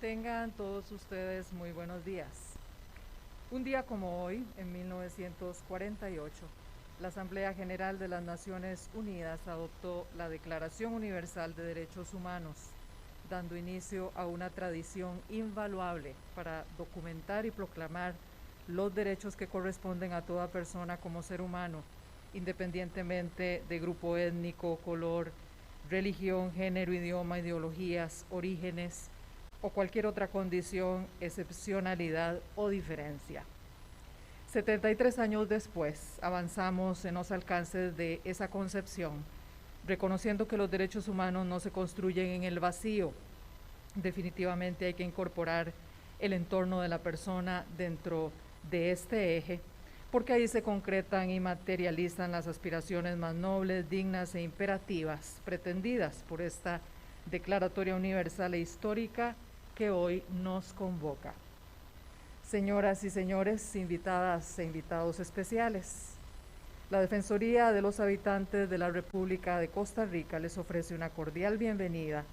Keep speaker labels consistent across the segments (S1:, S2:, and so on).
S1: Tengan todos ustedes muy buenos días. Un día como hoy, en 1948, la Asamblea General de las Naciones Unidas adoptó la Declaración Universal de Derechos Humanos, dando inicio a una tradición invaluable para documentar y proclamar los derechos que corresponden a toda persona como ser humano, independientemente de grupo étnico, color, religión, género, idioma, ideologías, orígenes o cualquier otra condición, excepcionalidad o diferencia. 73 años después, avanzamos en los alcances de esa concepción, reconociendo que los derechos humanos no se construyen en el vacío. Definitivamente hay que incorporar el entorno de la persona dentro de este eje, porque ahí se concretan y materializan las aspiraciones más nobles, dignas e imperativas pretendidas por esta Declaratoria Universal e Histórica que hoy nos convoca. Señoras y señores, invitadas e invitados especiales, la Defensoría de los Habitantes de la República de Costa Rica les ofrece una cordial bienvenida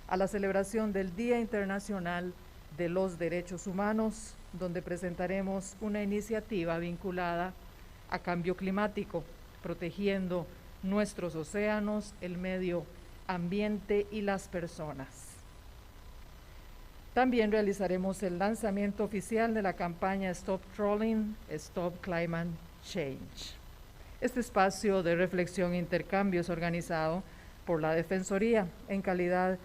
S1: a la celebración del Día Internacional de los Derechos Humanos, donde presentaremos una iniciativa vinculada a cambio climático, protegiendo nuestros océanos, el medio ambiente y las personas. También realizaremos el lanzamiento oficial de la campaña Stop Trolling, Stop Climate Change. Este espacio de reflexión e intercambio es organizado por la Defensoría en calidad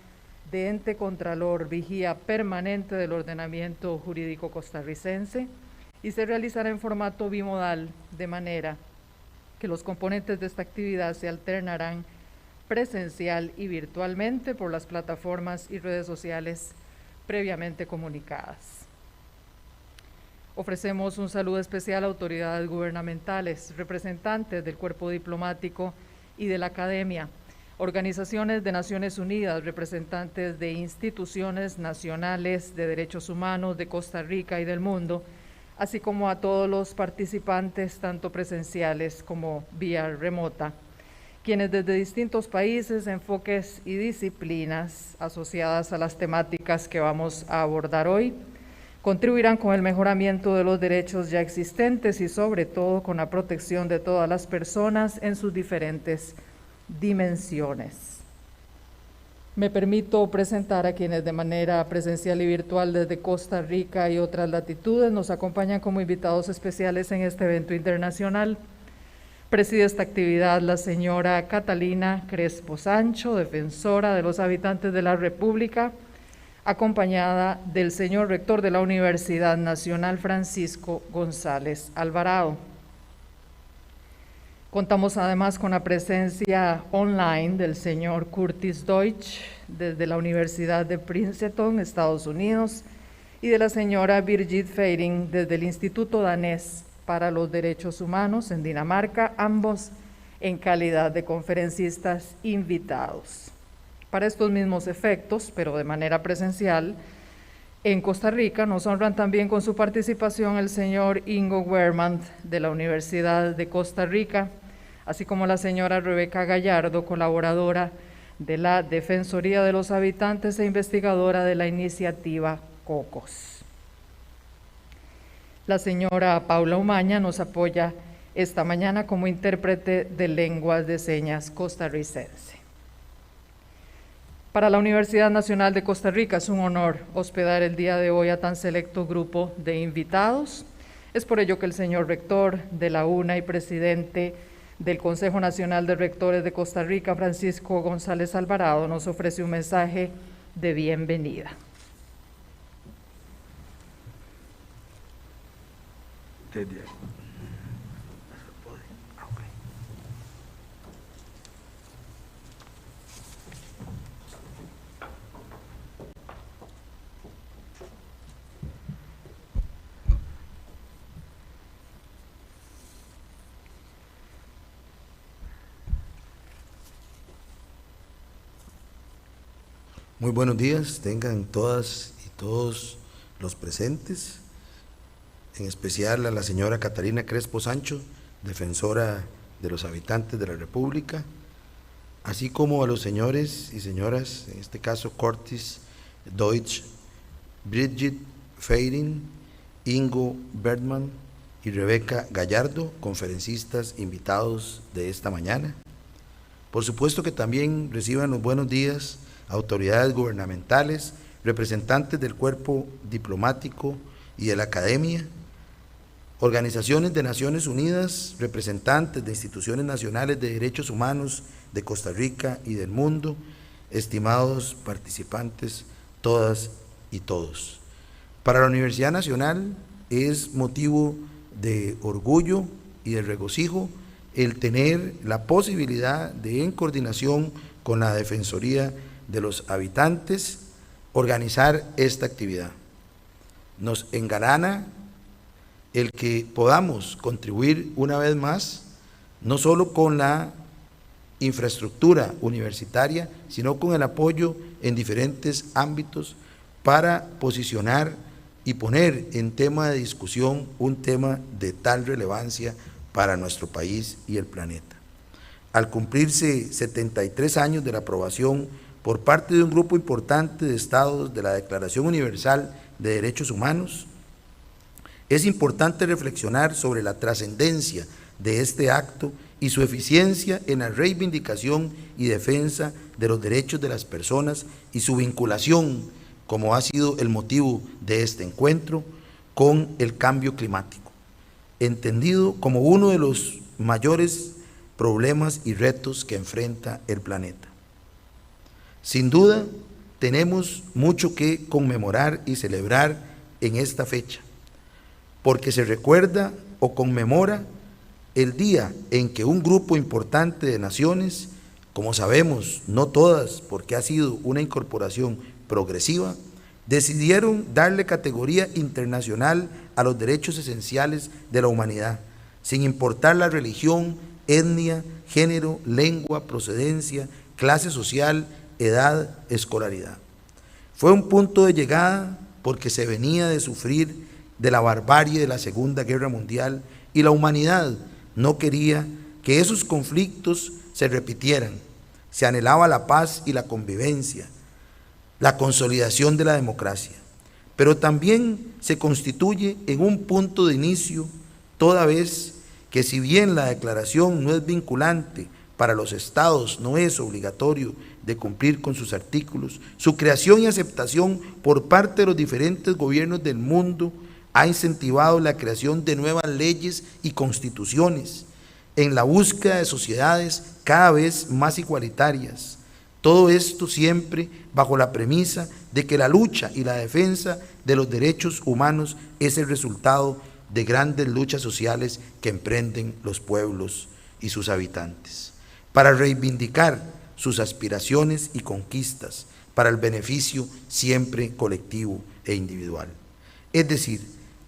S1: de ente contralor, vigía permanente del ordenamiento jurídico costarricense, y se realizará en formato bimodal, de manera que los componentes de esta actividad se alternarán presencial y virtualmente por las plataformas y redes sociales previamente comunicadas. Ofrecemos un saludo especial a autoridades gubernamentales, representantes del cuerpo diplomático y de la academia, organizaciones de Naciones Unidas, representantes de instituciones nacionales de derechos humanos de Costa Rica y del mundo, así como a todos los participantes, tanto presenciales como vía remota, quienes desde distintos países, enfoques y disciplinas asociadas a las temáticas que vamos a abordar hoy, contribuirán con el mejoramiento de los derechos ya existentes y sobre todo con la protección de todas las personas en sus diferentes dimensiones. Me permito presentar a quienes de manera presencial y virtual desde Costa Rica y otras latitudes nos acompañan como invitados especiales en este evento internacional. Preside esta actividad la señora Catalina Crespo Sancho, defensora de los habitantes de la República, acompañada del señor rector de la Universidad Nacional Francisco González Alvarado. Contamos además con la presencia online del señor Curtis Deutsch desde la Universidad de Princeton, Estados Unidos, y de la señora Birgit Feiring desde el Instituto Danés para los Derechos Humanos en Dinamarca, ambos en calidad de conferencistas invitados. Para estos mismos efectos, pero de manera presencial, en Costa Rica nos honran también con su participación el señor Ingo Wermand de la Universidad de Costa Rica, así como la señora Rebeca Gallardo, colaboradora de la Defensoría de los Habitantes e investigadora de la iniciativa COCOS. La señora Paula Umaña nos apoya esta mañana como intérprete de lenguas de señas costarricense. Para la Universidad Nacional de Costa Rica es un honor hospedar el día de hoy a tan selecto grupo de invitados. Es por ello que el señor rector de la UNA y presidente del Consejo Nacional de Rectores de Costa Rica, Francisco González Alvarado, nos ofrece un mensaje de bienvenida.
S2: Muy buenos días, tengan todas y todos los presentes, en especial a la señora Catalina Crespo Sancho, defensora de los habitantes de la República, así como a los señores y señoras, en este caso Curtis Deutsch, Bridget Feirin, Ingo Bergman y Rebeca Gallardo, conferencistas invitados de esta mañana. Por supuesto que también reciban los buenos días autoridades gubernamentales, representantes del cuerpo diplomático y de la academia, organizaciones de Naciones Unidas, representantes de instituciones nacionales de derechos humanos de Costa Rica y del mundo, estimados participantes, todas y todos. Para la Universidad Nacional es motivo de orgullo y de regocijo el tener la posibilidad de, en coordinación con la Defensoría de los Habitantes, organizar esta actividad. Nos engalana el que podamos contribuir una vez más, no solo con la infraestructura universitaria, sino con el apoyo en diferentes ámbitos para posicionar y poner en tema de discusión un tema de tal relevancia para nuestro país y el planeta. Al cumplirse 73 años de la aprobación por parte de un grupo importante de estados de la Declaración Universal de Derechos Humanos, es importante reflexionar sobre la trascendencia de este acto y su eficiencia en la reivindicación y defensa de los derechos de las personas y su vinculación, como ha sido el motivo de este encuentro, con el cambio climático, entendido como uno de los mayores problemas y retos que enfrenta el planeta. Sin duda, tenemos mucho que conmemorar y celebrar en esta fecha, porque se recuerda o conmemora el día en que un grupo importante de naciones, como sabemos, no todas, porque ha sido una incorporación progresiva, decidieron darle categoría internacional a los derechos esenciales de la humanidad, sin importar la religión, etnia, género, lengua, procedencia, clase social, edad, escolaridad. Fue un punto de llegada porque se venía de sufrir de la barbarie de la Segunda Guerra Mundial y la humanidad no quería que esos conflictos se repitieran. Se anhelaba la paz y la convivencia, la consolidación de la democracia, pero también se constituye en un punto de inicio, toda vez que si bien la declaración no es vinculante para los estados, no es obligatorio de cumplir con sus artículos, su creación y aceptación por parte de los diferentes gobiernos del mundo ha incentivado la creación de nuevas leyes y constituciones en la búsqueda de sociedades cada vez más igualitarias. Todo esto siempre bajo la premisa de que la lucha y la defensa de los derechos humanos es el resultado de grandes luchas sociales que emprenden los pueblos y sus habitantes, para reivindicar sus aspiraciones y conquistas para el beneficio siempre colectivo e individual. Es decir,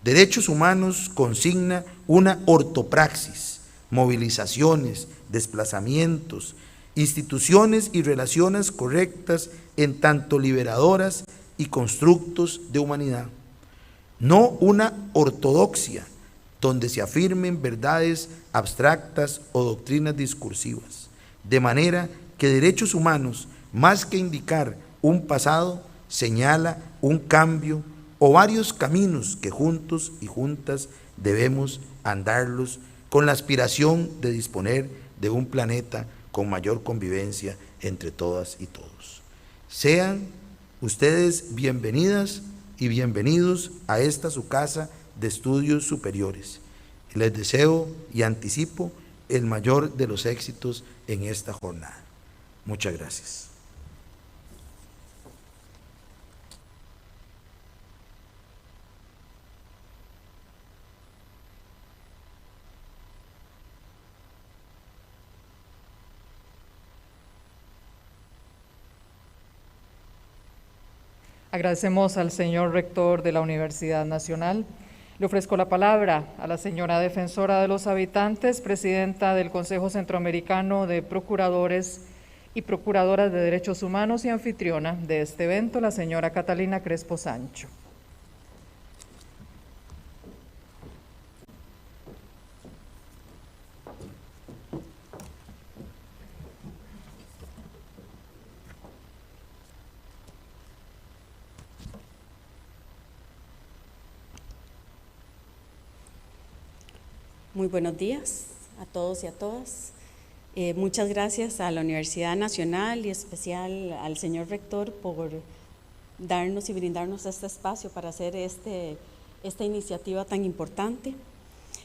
S2: derechos humanos consigna una ortopraxis, movilizaciones, desplazamientos, instituciones y relaciones correctas en tanto liberadoras y constructos de humanidad. No una ortodoxia donde se afirmen verdades abstractas o doctrinas discursivas, de manera que derechos humanos, más que indicar un pasado, señala un cambio o varios caminos que juntos y juntas debemos andarlos con la aspiración de disponer de un planeta con mayor convivencia entre todas y todos. Sean ustedes bienvenidas y bienvenidos a esta su casa de estudios superiores. Les deseo y anticipo el mayor de los éxitos en esta jornada. Muchas gracias.
S1: Agradecemos al señor rector de la Universidad Nacional. Le ofrezco la palabra a la señora defensora de los habitantes, presidenta del Consejo Centroamericano de Procuradores y Procuradoras de Derechos Humanos y anfitriona de este evento, la señora Catalina Crespo Sancho.
S3: Muy buenos días a todos y a todas. Muchas gracias a la Universidad Nacional y especial al señor rector por darnos y brindarnos este espacio para hacer esta iniciativa tan importante.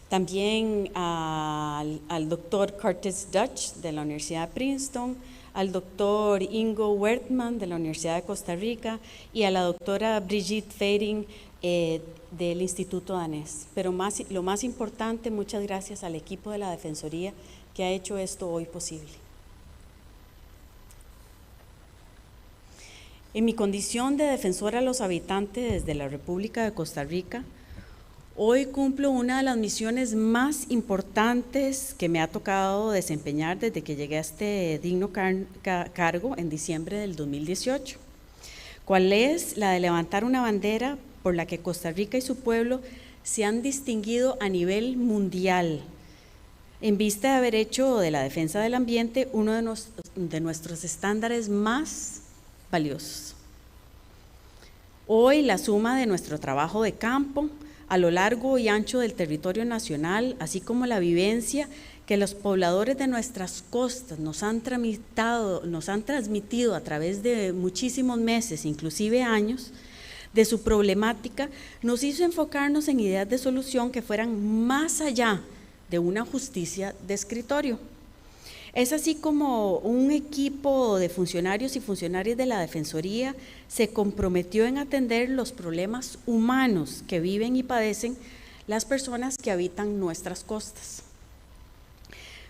S3: También al doctor Curtis Dutch de la Universidad de Princeton, al doctor Ingo Wertmann de la Universidad de Costa Rica y a la doctora Brigitte Feiring del Instituto Danés. Pero lo más importante, muchas gracias al equipo de la Defensoría que ha hecho esto hoy posible. En mi condición de defensora de los habitantes de la República de Costa Rica, hoy cumplo una de las misiones más importantes que me ha tocado desempeñar desde que llegué a este digno cargo en diciembre del 2018, cual es la de levantar una bandera por la que Costa Rica y su pueblo se han distinguido a nivel mundial, en vista de haber hecho de la defensa del ambiente uno de nuestros estándares más valiosos. Hoy la suma de nuestro trabajo de campo a lo largo y ancho del territorio nacional, así como la vivencia que los pobladores de nuestras costas nos han transmitido a través de muchísimos meses, inclusive años, de su problemática, nos hizo enfocarnos en ideas de solución que fueran más allá de una justicia de escritorio. Es así como un equipo de funcionarios y funcionarias de la Defensoría se comprometió en atender los problemas humanos que viven y padecen las personas que habitan nuestras costas.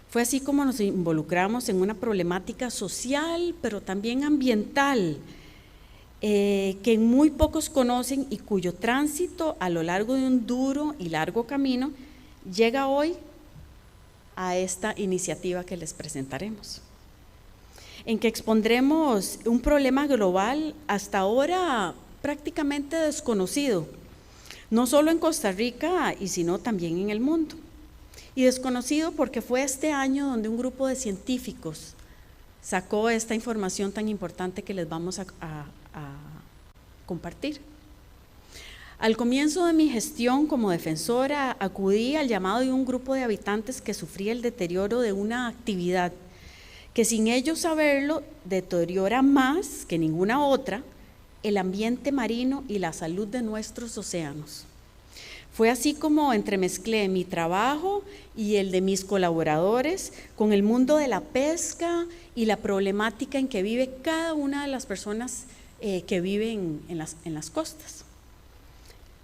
S3: Fue así como nos involucramos en una problemática social, pero también ambiental, que muy pocos conocen y cuyo tránsito a lo largo de un duro y largo camino llega hoy a esta iniciativa que les presentaremos, en que expondremos un problema global hasta ahora prácticamente desconocido, no solo en Costa Rica, sino también en el mundo. Y desconocido porque fue este año donde un grupo de científicos sacó esta información tan importante que les vamos a compartir. Al comienzo de mi gestión como defensora, acudí al llamado de un grupo de habitantes que sufría el deterioro de una actividad que, sin ellos saberlo, deteriora más que ninguna otra el ambiente marino y la salud de nuestros océanos. Fue así como entremezclé mi trabajo y el de mis colaboradores con el mundo de la pesca y la problemática en que vive cada una de las personas que viven en las costas.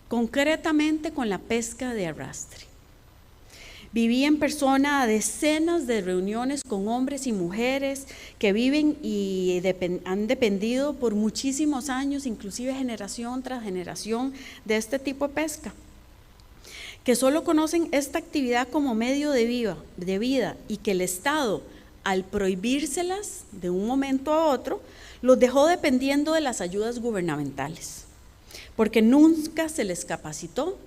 S3: Concretamente con la pesca de arrastre. Viví en persona decenas de reuniones con hombres y mujeres que viven y han dependido por muchísimos años, inclusive generación tras generación, de este tipo de pesca, que solo conocen esta actividad como medio de vida y que el Estado, al prohibírselas de un momento a otro, los dejó dependiendo de las ayudas gubernamentales, porque nunca se les capacitó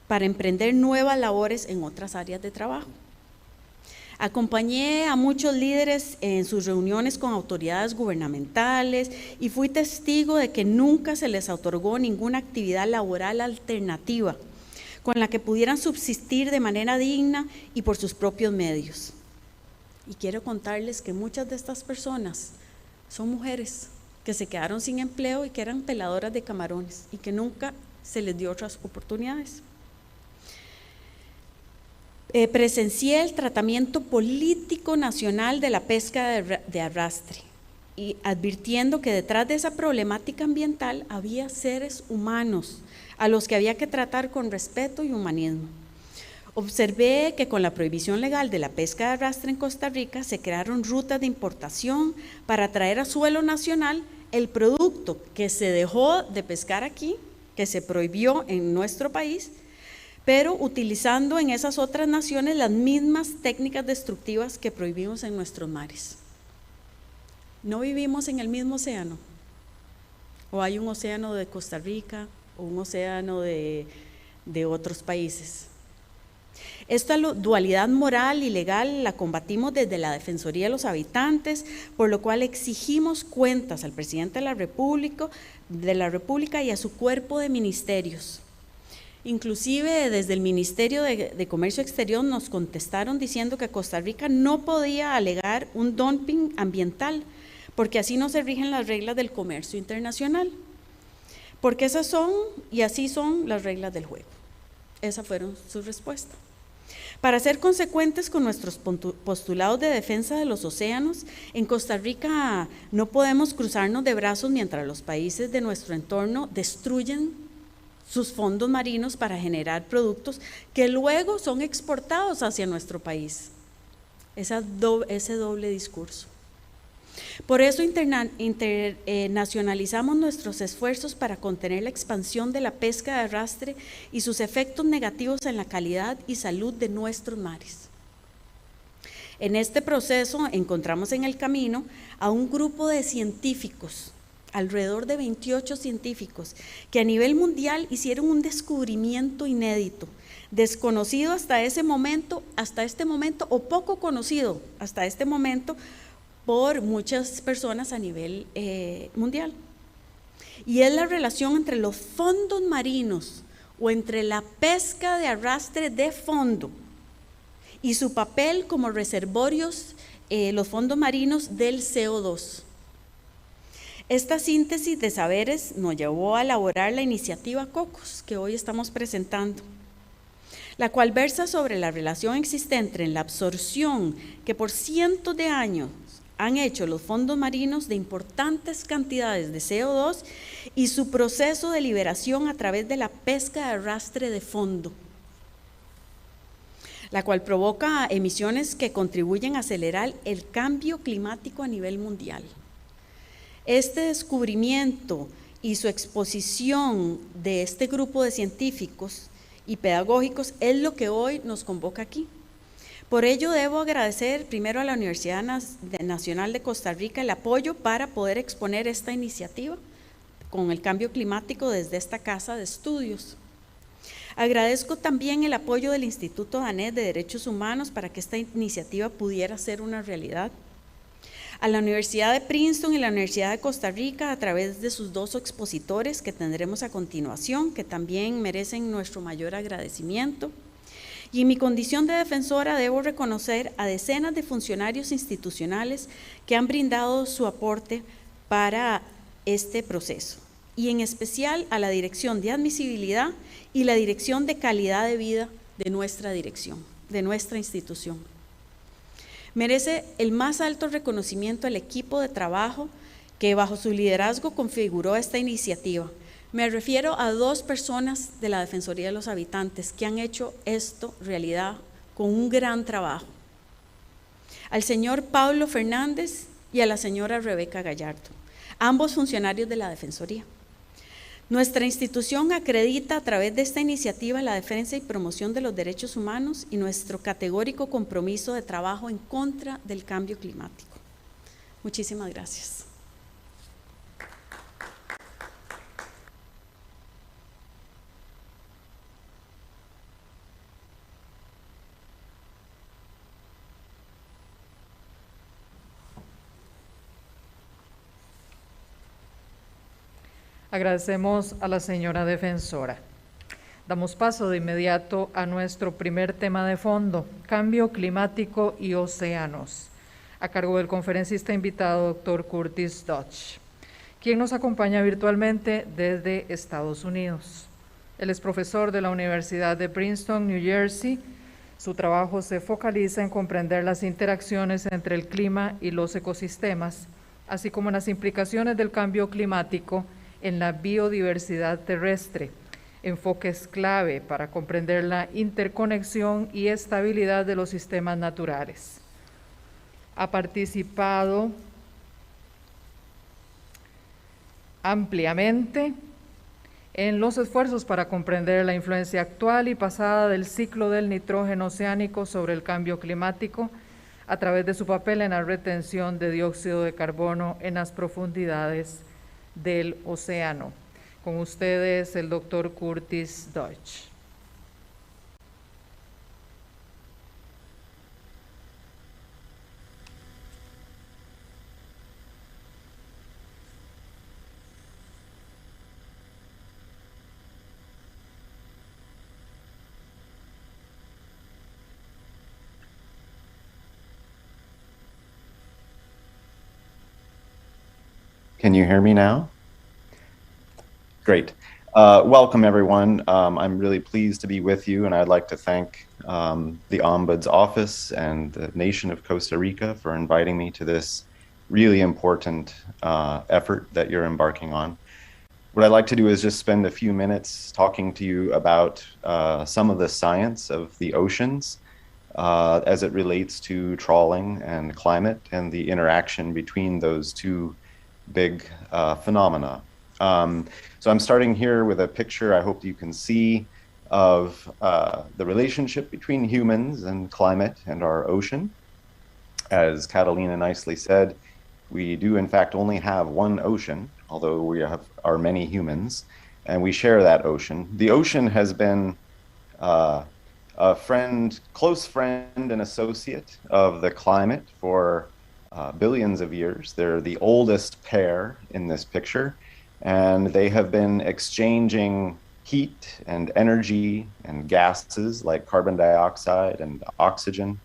S3: para emprender nuevas labores en otras áreas de trabajo. Acompañé a muchos líderes en sus reuniones con autoridades gubernamentales y fui testigo de que nunca se les otorgó ninguna actividad laboral alternativa con la que pudieran subsistir de manera digna y por sus propios medios. Y quiero contarles que muchas de estas personas son mujeres que se quedaron sin empleo y que eran peladoras de camarones y que nunca se les dio otras oportunidades. Presencié el tratamiento político nacional de la pesca de arrastre y advirtiendo que detrás de esa problemática ambiental había seres humanos a los que había que tratar con respeto y humanismo. Observé que con la prohibición legal de la pesca de arrastre en Costa Rica se crearon rutas de importación para traer a suelo nacional el producto que se dejó de pescar aquí, que se prohibió en nuestro país, pero utilizando en esas otras naciones las mismas técnicas destructivas que prohibimos en nuestros mares. ¿No vivimos en el mismo océano? ¿O hay un océano de Costa Rica o un océano de otros países? Esta dualidad moral y legal la combatimos desde la Defensoría de los Habitantes, por lo cual exigimos cuentas al presidente de la República y a su cuerpo de ministerios. Inclusive desde el Ministerio de Comercio Exterior nos contestaron diciendo que Costa Rica no podía alegar un dumping ambiental, porque así no se rigen las reglas del comercio internacional, porque esas son y así son las reglas del juego. Esas fueron sus respuestas. Para ser consecuentes con nuestros postulados de defensa de los océanos, en Costa Rica no podemos cruzarnos de brazos mientras los países de nuestro entorno destruyen sus fondos marinos para generar productos que luego son exportados hacia nuestro país. Ese doble discurso. Por eso internacionalizamos nuestros esfuerzos para contener la expansión de la pesca de arrastre y sus efectos negativos en la calidad y salud de nuestros mares. En este proceso encontramos en el camino a un grupo de científicos, alrededor de 28 científicos, que a nivel mundial hicieron un descubrimiento inédito, desconocido hasta este momento o poco conocido hasta este momento por muchas personas a nivel mundial. Y es la relación entre los fondos marinos o entre la pesca de arrastre de fondo y su papel como reservorios, los fondos marinos del CO2. Esta síntesis de saberes nos llevó a elaborar la iniciativa COCOS que hoy estamos presentando, la cual versa sobre la relación existente en la absorción que por cientos de años han hecho los fondos marinos de importantes cantidades de CO2 y su proceso de liberación a través de la pesca de arrastre de fondo, la cual provoca emisiones que contribuyen a acelerar el cambio climático a nivel mundial. Este descubrimiento y su exposición de este grupo de científicos y pedagógicos es lo que hoy nos convoca aquí. Por ello debo agradecer primero a la Universidad Nacional de Costa Rica el apoyo para poder exponer esta iniciativa con el cambio climático desde esta casa de estudios. Agradezco también el apoyo del Instituto Danés de Derechos Humanos para que esta iniciativa pudiera ser una realidad. A la Universidad de Princeton y la Universidad de Costa Rica a través de sus dos expositores que tendremos a continuación, que también merecen nuestro mayor agradecimiento. Y en mi condición de defensora debo reconocer a decenas de funcionarios institucionales que han brindado su aporte para este proceso, y en especial a la Dirección de Admisibilidad y la Dirección de Calidad de Vida de nuestra dirección, de nuestra institución. Merece el más alto reconocimiento al equipo de trabajo que bajo su liderazgo configuró esta iniciativa. Me refiero a 2 personas de la Defensoría de los Habitantes que han hecho esto realidad con un gran trabajo. Al señor Pablo Fernández y a la señora Rebeca Gallardo, ambos funcionarios de la Defensoría. Nuestra institución acredita a través de esta iniciativa la defensa y promoción de los derechos humanos y nuestro categórico compromiso de trabajo en contra del cambio climático. Muchísimas gracias.
S1: Agradecemos a la señora defensora. Damos paso de inmediato a nuestro primer tema de fondo, cambio climático y océanos, a cargo del conferencista invitado, doctor Curtis Dodge, quien nos acompaña virtualmente desde Estados Unidos. Él es profesor de la Universidad de Princeton, New Jersey. Su trabajo se focaliza en comprender las interacciones entre el clima y los ecosistemas, así como en las implicaciones del cambio climático en la biodiversidad terrestre, enfoques clave para comprender la interconexión y estabilidad de los sistemas naturales. Ha participado ampliamente en los esfuerzos para comprender la influencia actual y pasada del ciclo del nitrógeno oceánico sobre el cambio climático a través de su papel en la retención de dióxido de carbono en las profundidades del océano. Con ustedes el doctor Curtis Dodge.
S4: Can you hear me now? Great. Welcome, everyone. I'm really pleased to be with you, and I'd like to thank the Ombuds Office and the nation of Costa Rica for inviting me to this really important effort that you're embarking on. What I'd like to do is just spend a few minutes talking to you about some of the science of the oceans as it relates to trawling and climate and the interaction between those two big phenomena. So I'm starting here with a picture I hope you can see of the relationship between humans and climate and our ocean. As Catalina nicely said, we do in fact only have one ocean, although we are many humans, and we share that ocean. The ocean has been a close friend and associate of the climate for billions of years. They're the oldest pair in this picture, and they have been exchanging heat and energy and gases like carbon dioxide and oxygen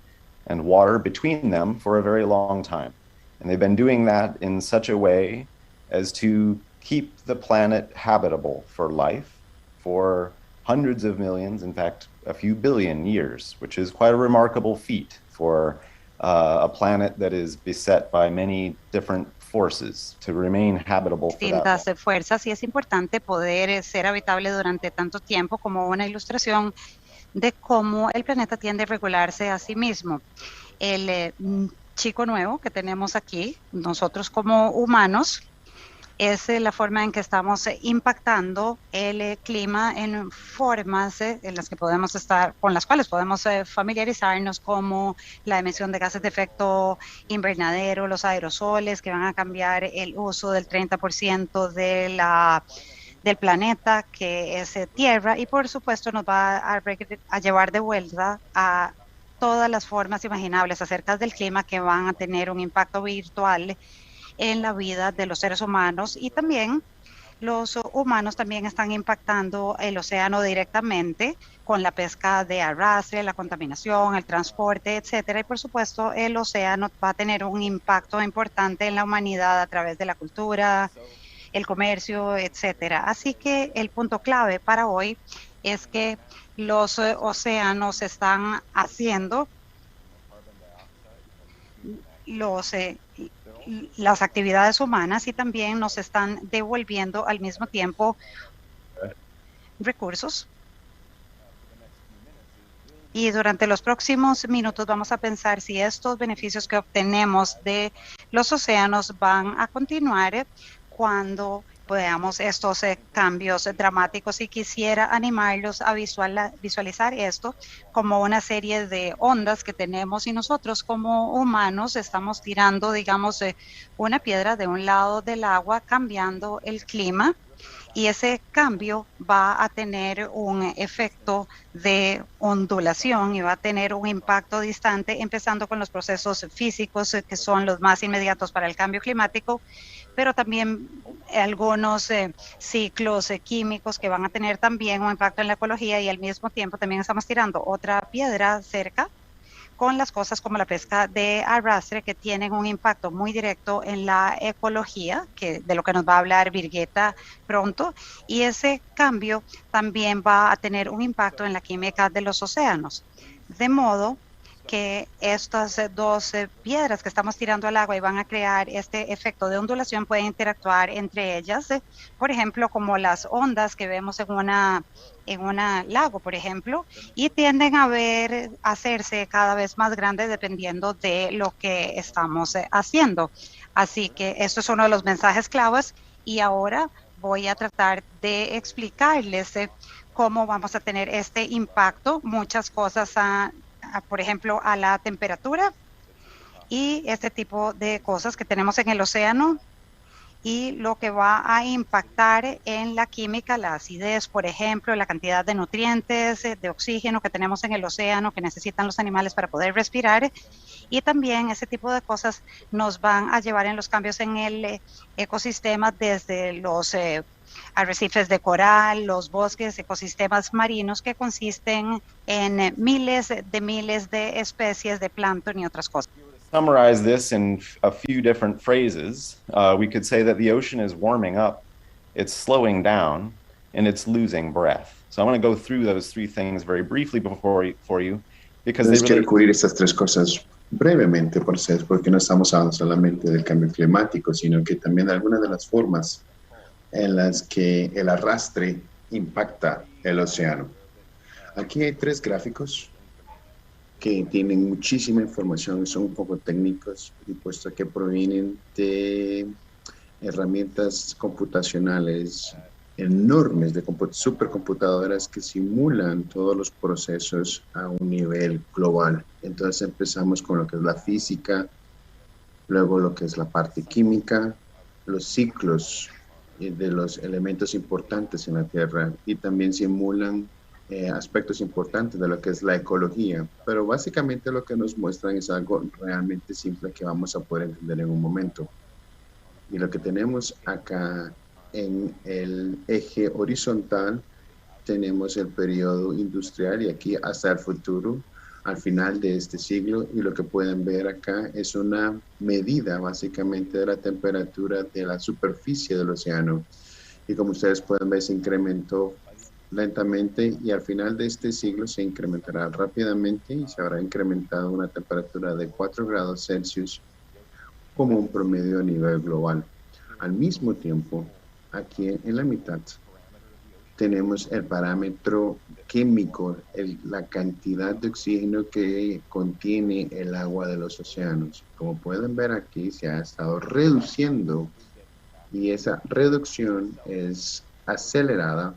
S4: and water between them for a very long time. And they've been doing that in such a way as to keep the planet habitable for life for hundreds of millions, in fact, a few billion years, which is quite a remarkable feat for a planet that is beset by many different forces to remain habitable for that long.
S5: Distintas fuerzas, y es importante poder ser habitable durante tanto tiempo como una ilustración de cómo el planeta tiende a regularse a sí mismo. El chico nuevo que tenemos aquí, nosotros como humanos, es la forma en que estamos impactando el clima en formas en las que podemos estar, con las cuales podemos familiarizarnos, como la emisión de gases de efecto invernadero, los aerosoles que van a cambiar el uso del 30% del planeta, que es tierra, y por supuesto nos va a llevar de vuelta a todas las formas imaginables acerca del clima que van a tener un impacto virtual en la vida de los seres humanos, y también los humanos también están impactando el océano directamente con la pesca de arrastre, la contaminación, el transporte, etcétera. Y por supuesto el océano va a tener un impacto importante en la humanidad a través de la cultura, el comercio, etcétera. Así que el punto clave para hoy es que los océanos están haciendo las actividades humanas, y también nos están devolviendo al mismo tiempo recursos. Y durante los próximos minutos vamos a pensar si estos beneficios que obtenemos de los océanos van a continuar cuando veamos estos cambios dramáticos, y quisiera animarlos a visualizar esto como una serie de ondas que tenemos, y nosotros como humanos estamos tirando, digamos, una piedra de un lado del agua, cambiando el clima, y ese cambio va a tener un efecto de ondulación y va a tener un impacto distante, empezando con los procesos físicos que son los más inmediatos para el cambio climático, pero también algunos ciclos químicos que van a tener también un impacto en la ecología, y al mismo tiempo también estamos tirando otra piedra cerca con las cosas como la pesca de arrastre, que tienen un impacto muy directo en la ecología, de lo que nos va a hablar Birgitta pronto, y ese cambio también va a tener un impacto en la química de los océanos. De modo que estas dos piedras que estamos tirando al agua y van a crear este efecto de ondulación pueden interactuar entre ellas, por ejemplo, como las ondas que vemos en un lago, por ejemplo, y tienden a hacerse cada vez más grandes dependiendo de lo que estamos haciendo. Así que esto es uno de los mensajes claves, y ahora voy a tratar de explicarles cómo vamos a tener este impacto, muchas cosas por ejemplo, a la temperatura y este tipo de cosas que tenemos en el océano, y lo que va a impactar en la química, la acidez, por ejemplo, la cantidad de nutrientes, de oxígeno que tenemos en el océano que necesitan los animales para poder respirar, y también ese tipo de cosas nos van a llevar en los cambios en el ecosistema, desde los arrecifes de coral, los bosques, ecosistemas marinos que consisten en miles de especies de plancton y otras cosas.
S4: summarize this in a few different phrases, we could say that the ocean is warming up, it's slowing down, and it's losing breath. So I want to go through those three things very briefly for you, because
S6: Entonces
S4: they
S6: quiero
S4: relate.
S6: cubrir estas tres cosas brevemente, porque no estamos hablando solamente del cambio climático, sino que también de algunas de las formas en las que el arrastre impacta el océano. Aquí hay tres gráficos que tienen muchísima información, son un poco técnicos, y puesto que provienen de herramientas computacionales enormes de supercomputadoras que simulan todos los procesos a un nivel global. Entonces empezamos con lo que es la física, luego lo que es la parte química, los ciclos de los elementos importantes en la Tierra, y también simulan aspectos importantes de lo que es la ecología, pero básicamente lo que nos muestran es algo realmente simple que vamos a poder entender en un momento. Y lo que tenemos acá en el eje horizontal tenemos el periodo industrial, y aquí hasta el futuro, al final de este siglo, y lo que pueden ver acá es una medida básicamente de la temperatura de la superficie del océano, y como ustedes pueden ver se incrementó lentamente, y al final de este siglo se incrementará rápidamente y se habrá incrementado una temperatura de 4 grados Celsius como un promedio a nivel global. Al mismo tiempo, aquí en la mitad tenemos el parámetro químico, la cantidad de oxígeno que contiene el agua de los océanos. Como pueden ver aquí, se ha estado reduciendo, y esa reducción es acelerada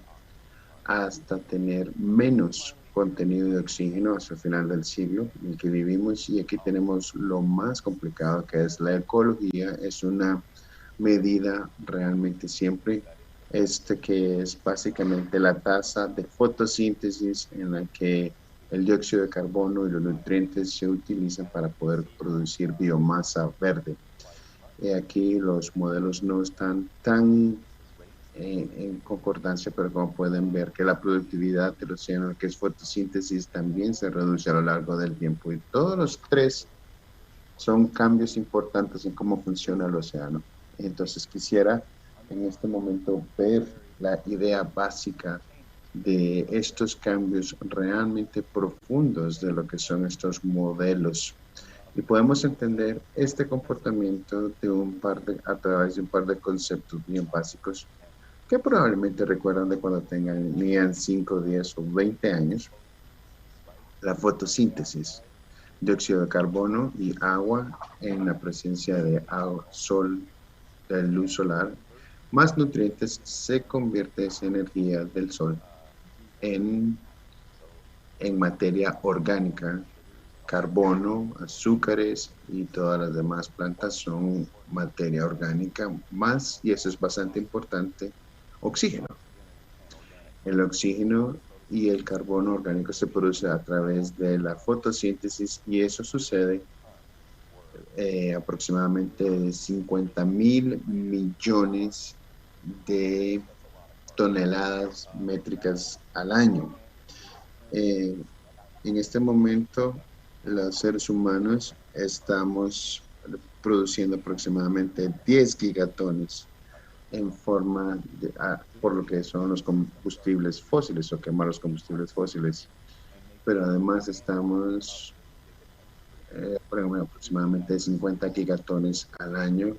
S6: hasta tener menos contenido de oxígeno hasta el final del siglo en el que vivimos. Y aquí tenemos lo más complicado, que es la ecología. Es una medida realmente siempre que es básicamente la tasa de fotosíntesis en la que el dióxido de carbono y los nutrientes se utilizan para poder producir biomasa verde. Y aquí los modelos no están tan en concordancia, pero como pueden ver que la productividad del océano, que es fotosíntesis, también se reduce a lo largo del tiempo, y todos los tres son cambios importantes en cómo funciona el océano. Entonces quisiera en este momento ver la idea básica de estos cambios realmente profundos de lo que son estos modelos, y podemos entender este comportamiento a través de un par de conceptos bien básicos que probablemente recuerdan de cuando tenían 5, 10 o 20 años. La fotosíntesis, dióxido de carbono y agua en la presencia de sol, de luz solar, más nutrientes, se convierte esa energía del sol en materia orgánica. Carbono, azúcares y todas las demás plantas son materia orgánica, más, y eso es bastante importante, oxígeno. El oxígeno y el carbono orgánico se produce a través de la fotosíntesis, y eso sucede aproximadamente 50,000 millones de toneladas métricas al año. En este momento, los seres humanos estamos produciendo aproximadamente 10 gigatones en forma de, por lo que son los combustibles fósiles, o quemar los combustibles fósiles. Pero además estamos aproximadamente 50 gigatones al año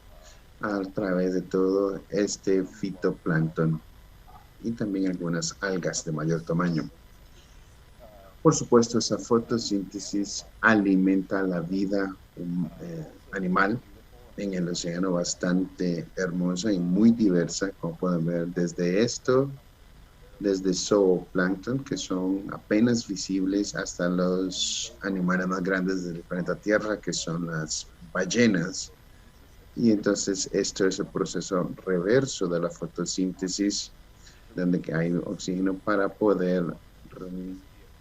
S6: a través de todo este fitoplancton y también algunas algas de mayor tamaño. Por supuesto, esa fotosíntesis alimenta la vida animal en el océano, bastante hermosa y muy diversa, como pueden ver, desde zooplancton, que son apenas visibles, hasta los animales más grandes del planeta Tierra, que son las ballenas. Y entonces esto es el proceso reverso de la fotosíntesis, donde hay oxígeno para poder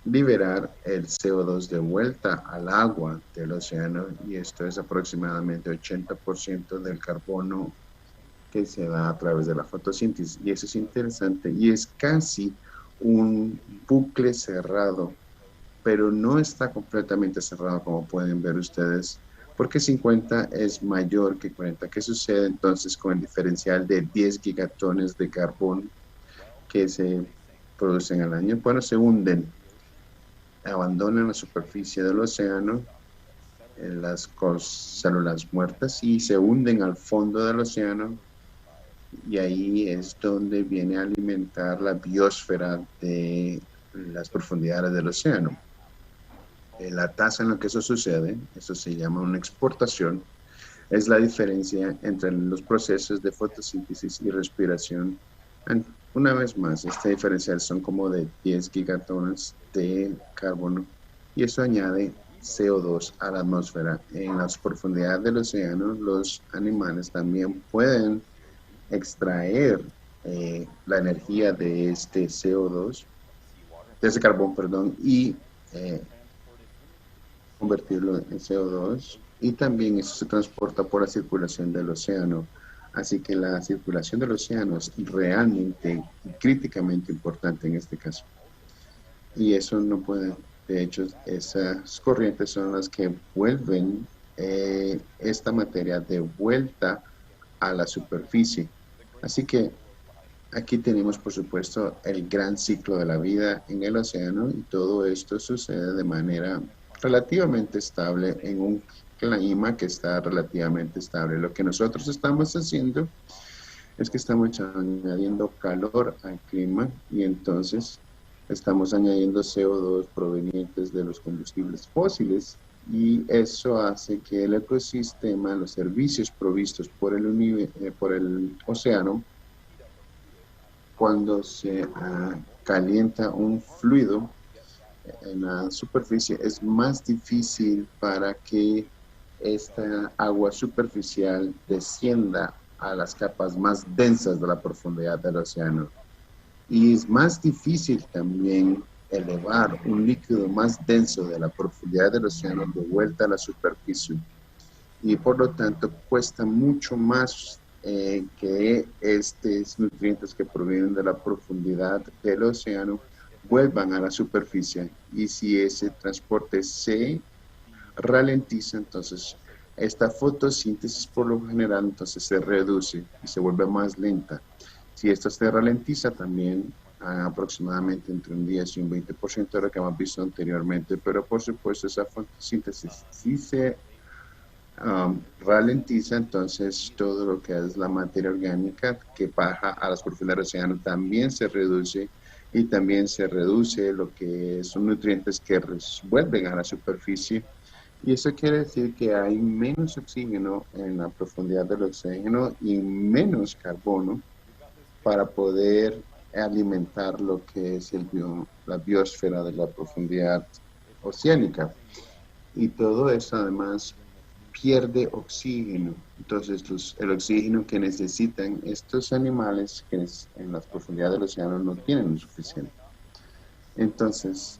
S6: liberar el CO2 de vuelta al agua del océano, y esto es aproximadamente 80% del carbono que se da a través de la fotosíntesis. Y eso es interesante, y es casi un bucle cerrado, pero no está completamente cerrado, como pueden ver ustedes, porque 50 es mayor que 40. ¿Qué sucede entonces con el diferencial de 10 gigatones de carbón que se producen al año? Bueno, se hunden, abandonan la superficie del océano, las células muertas, y se hunden al fondo del océano, y ahí es donde viene a alimentar la biosfera de las profundidades del océano. La tasa en la que eso sucede, eso se llama una exportación, es la diferencia entre los procesos de fotosíntesis y respiración. Una vez más, este diferencial son como de 10 gigatones de carbono, y eso añade CO2 a la atmósfera. En las profundidades del océano, los animales también pueden extraer la energía de este CO2, de ese carbón, perdón, y convertirlo en CO2, y también eso se transporta por la circulación del océano. Así que la circulación del océano es realmente y críticamente importante en este caso. Y eso no puede, de hecho, esas corrientes son las que vuelven esta materia de vuelta a la superficie. Así que aquí tenemos, por supuesto, el gran ciclo de la vida en el océano, y todo esto sucede de manera relativamente estable en un clima que está relativamente estable. Lo que nosotros estamos haciendo es que estamos añadiendo calor al clima, y entonces estamos añadiendo CO2 provenientes de los combustibles fósiles, y eso hace que el ecosistema, los servicios provistos por el océano, cuando se calienta un fluido en la superficie, es más difícil para que esta agua superficial descienda a las capas más densas de la profundidad del océano. Y es más difícil también elevar un líquido más denso de la profundidad del océano de vuelta a la superficie. Y por lo tanto cuesta mucho más que estos nutrientes que provienen de la profundidad del océano vuelvan a la superficie. Y si ese transporte se ralentiza, entonces esta fotosíntesis por lo general entonces se reduce y se vuelve más lenta. Si esto se ralentiza también aproximadamente entre un 10 y un 20% de lo que hemos visto anteriormente, pero por supuesto esa fotosíntesis si se ralentiza, entonces todo lo que es la materia orgánica que baja a las profundidades del océano también se reduce, y también se reduce lo que son nutrientes que vuelven a la superficie. Y eso quiere decir que hay menos oxígeno en la profundidad del océano y menos carbono para poder alimentar lo que es la biosfera de la profundidad oceánica. Y todo eso además pierde oxígeno. Entonces el oxígeno que necesitan estos animales que en las profundidades del océano no tienen lo suficiente. Entonces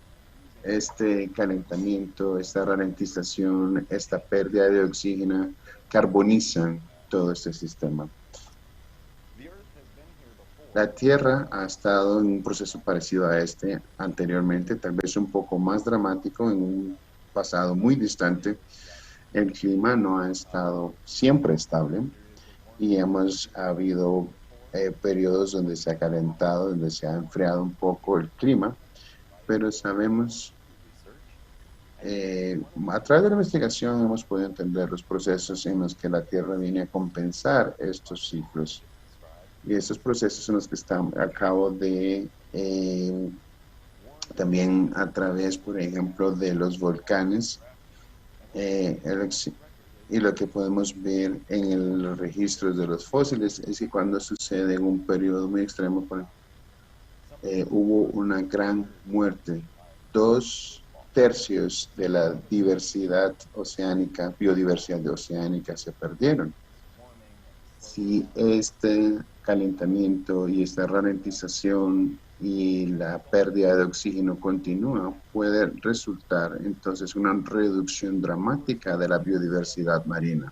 S6: este calentamiento, esta ralentización, esta pérdida de oxígeno carbonizan todo este sistema. La Tierra ha estado en un proceso parecido a este anteriormente, tal vez un poco más dramático en un pasado muy distante. El clima no ha estado siempre estable, y hemos habido periodos donde se ha calentado, donde se ha enfriado un poco el clima, pero sabemos, a través de la investigación hemos podido entender los procesos en los que la Tierra viene a compensar estos ciclos. Y esos procesos son los que están a cabo de, también a través, por ejemplo, de los volcanes, y lo que podemos ver en los registros de los fósiles es que cuando sucede en un periodo muy extremo, hubo una gran muerte. 2/3 de la diversidad oceánica, biodiversidad oceánica, se perdieron. Si este calentamiento y esta ralentización y la pérdida de oxígeno continúa, puede resultar entonces una reducción dramática de la biodiversidad marina.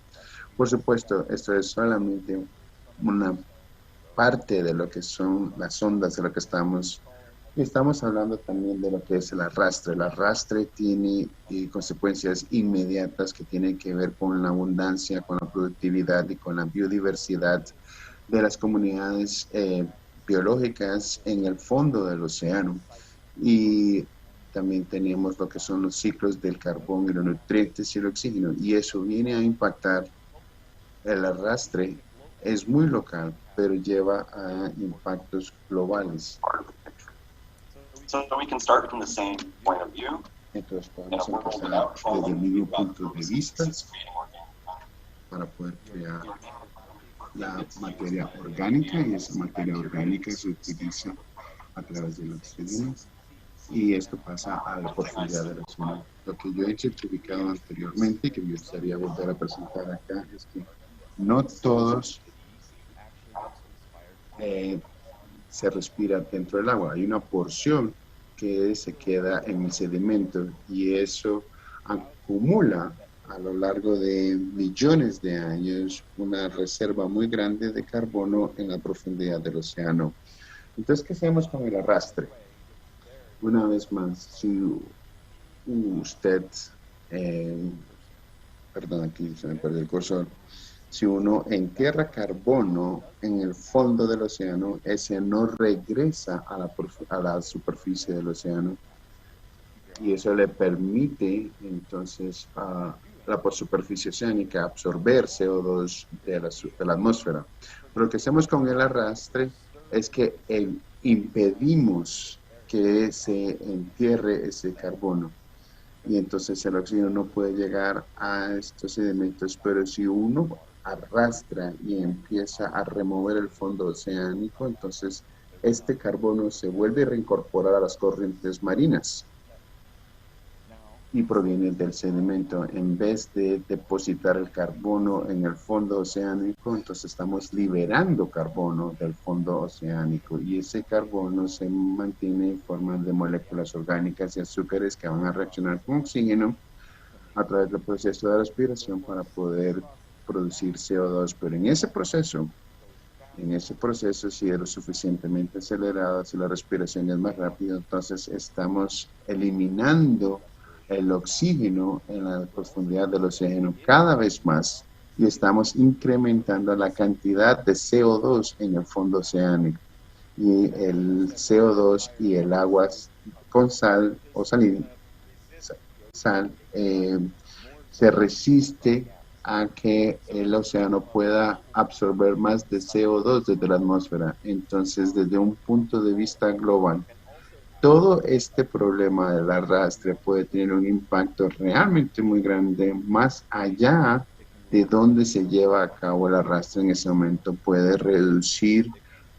S6: Por supuesto, esto es solamente una parte de lo que son las ondas de lo que estamos Estamos hablando también de lo que es el arrastre. El arrastre tiene consecuencias inmediatas que tienen que ver con la abundancia, con la productividad y con la biodiversidad de las comunidades biológicas en el fondo del océano. Y también tenemos lo que son los ciclos del carbón y los nutrientes y el oxígeno. Y eso viene a impactar. El arrastre es muy local, pero lleva a impactos globales.
S7: So we can start from the same point of view.
S6: Entonces podemos empezar desde el mismo punto de vista para poder crear la materia orgánica, y esa materia orgánica se utiliza a través del oxígeno, y esto pasa a la profundidad del océano. Lo que yo he certificado anteriormente, que me gustaría volver a presentar acá, es que no todos se respira dentro del agua. Hay una porción que se queda en el sedimento, y eso acumula a lo largo de millones de años una reserva muy grande de carbono en la profundidad del océano. Entonces, ¿qué hacemos con el arrastre? Una vez más, si usted, perdón, aquí se me perdió el cursor. Si uno entierra carbono en el fondo del océano, ese no regresa a la superficie del océano, y eso le permite entonces a la superficie oceánica absorber CO2 de la atmósfera. Pero lo que hacemos con el arrastre es que impedimos que se entierre ese carbono, y entonces el oxígeno no puede llegar a estos sedimentos. Pero si uno arrastra y empieza a remover el fondo oceánico, entonces este carbono se vuelve a reincorporar a las corrientes marinas y proviene del sedimento. En vez de depositar el carbono en el fondo oceánico, entonces estamos liberando carbono del fondo oceánico, y ese carbono se mantiene en forma de moléculas orgánicas y azúcares que van a reaccionar con oxígeno a través del proceso de respiración para poder producir CO2. Pero en ese proceso, si es lo suficientemente acelerado, si la respiración es más rápida, entonces estamos eliminando el oxígeno en la profundidad del océano cada vez más, y estamos incrementando la cantidad de CO2 en el fondo oceánico. Y el CO2 y el agua con sal o sal se resiste a que el océano pueda absorber más de CO2 desde la atmósfera. Entonces, desde un punto de vista global, todo este problema del arrastre puede tener un impacto realmente muy grande más allá de donde se lleva a cabo el arrastre. En ese momento puede reducir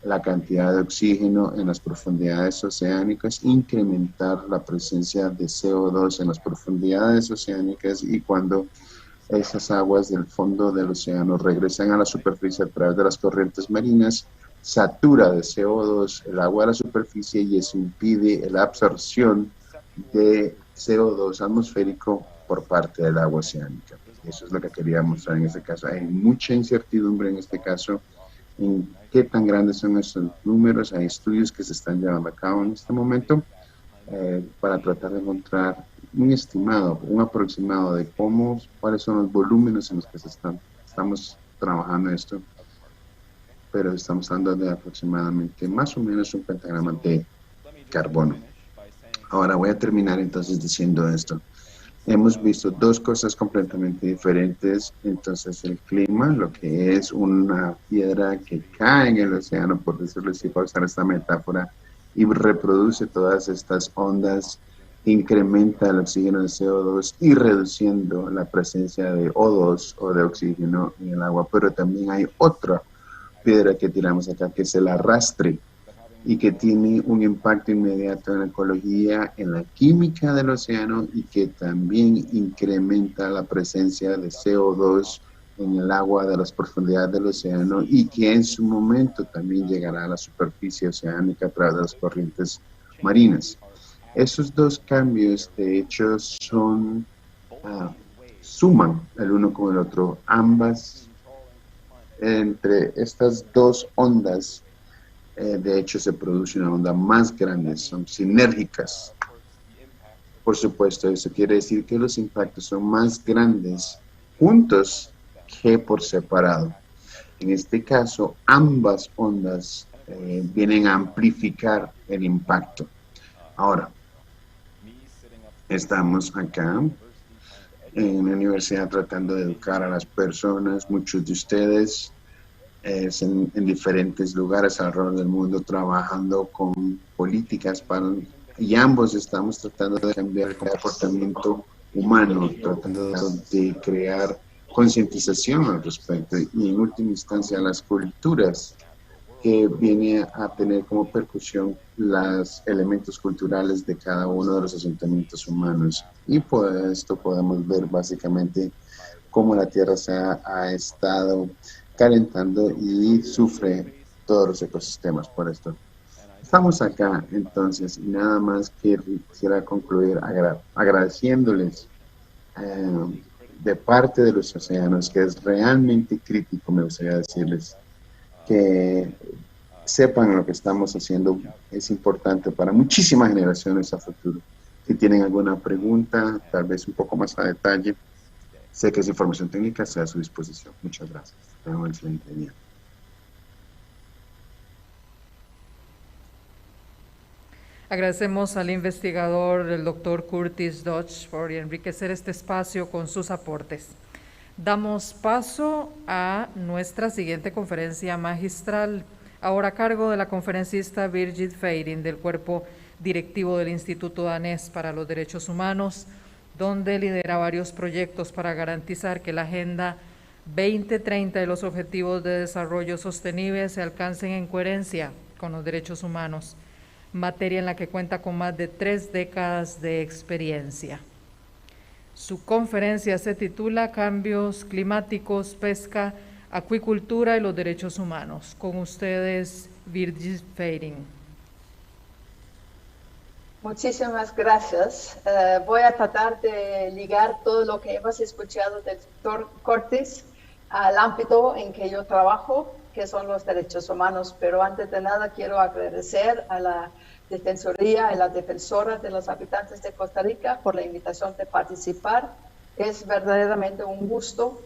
S6: la cantidad de oxígeno en las profundidades oceánicas, incrementar la presencia de CO2 en las profundidades oceánicas, y cuando esas aguas del fondo del océano regresan a la superficie a través de las corrientes marinas, satura de CO2 el agua a la superficie, y eso impide la absorción de CO2 atmosférico por parte del agua oceánica. Eso es lo que quería mostrar en este caso. Hay mucha incertidumbre en este caso en qué tan grandes son estos números. Hay estudios que se están llevando a cabo en este momento para tratar de encontrar un estimado, un aproximado de cuáles son los volúmenes en los que estamos trabajando esto. Pero estamos hablando de aproximadamente más o menos un pentagrama de carbono. Ahora voy a terminar entonces diciendo esto. Hemos visto dos cosas completamente diferentes. Entonces el clima, lo que es una piedra que cae en el océano, por decirlo así, para usar esta metáfora, y reproduce todas estas ondas, incrementa el oxígeno de CO2 y reduciendo la presencia de O2 o de oxígeno en el agua. Pero también hay otra piedra que tiramos acá, que es el arrastre, y que tiene un impacto inmediato en la ecología, en la química del océano, y que también incrementa la presencia de CO2 en el agua de las profundidades del océano, y que en su momento también llegará a la superficie oceánica a través de las corrientes marinas. Esos dos cambios, de hecho, suman el uno con el otro. Ambas, entre estas dos ondas, de hecho se produce una onda más grande, son sinérgicas. Por supuesto, eso quiere decir que los impactos son más grandes juntos que por separado. En este caso, ambas ondas vienen a amplificar el impacto. Ahora, estamos acá en la universidad tratando de educar a las personas, muchos de ustedes en diferentes lugares alrededor del mundo trabajando con políticas y ambos estamos tratando de cambiar el comportamiento humano, tratando de crear concientización al respecto y en última instancia las culturas que viene a tener como percusión los elementos culturales de cada uno de los asentamientos humanos. Y por esto podemos ver básicamente cómo la Tierra se ha estado calentando y sufre todos los ecosistemas por esto. Estamos acá entonces y nada más quisiera concluir agradeciéndoles de parte de los océanos, que es realmente crítico, me gustaría decirles, que sepan lo que estamos haciendo, es importante para muchísimas generaciones a futuro. Si tienen alguna pregunta, tal vez un poco más a detalle, sé que es información técnica, está a su disposición. Muchas gracias. Tengan un excelente día.
S1: Agradecemos al investigador, el doctor Curtis Dodge, por enriquecer este espacio con sus aportes. Damos paso a nuestra siguiente conferencia magistral, ahora a cargo de la conferencista Birgit Feiring del cuerpo directivo del Instituto Danés para los Derechos Humanos, donde lidera varios proyectos para garantizar que la Agenda 2030 y los Objetivos de Desarrollo Sostenible se alcancen en coherencia con los derechos humanos, materia en la que cuenta con más de 3 décadas de experiencia. Su conferencia se titula Cambios climáticos, pesca, acuicultura y los derechos humanos. Con ustedes, Birgit Feiring.
S8: Muchísimas gracias. Voy a tratar de ligar todo lo que hemos escuchado del doctor Curtis al ámbito en que yo trabajo, que son los derechos humanos. Pero antes de nada quiero agradecer a la Defensoría y la Defensora de los Habitantes de Costa Rica por la invitación de participar. Es verdaderamente un gusto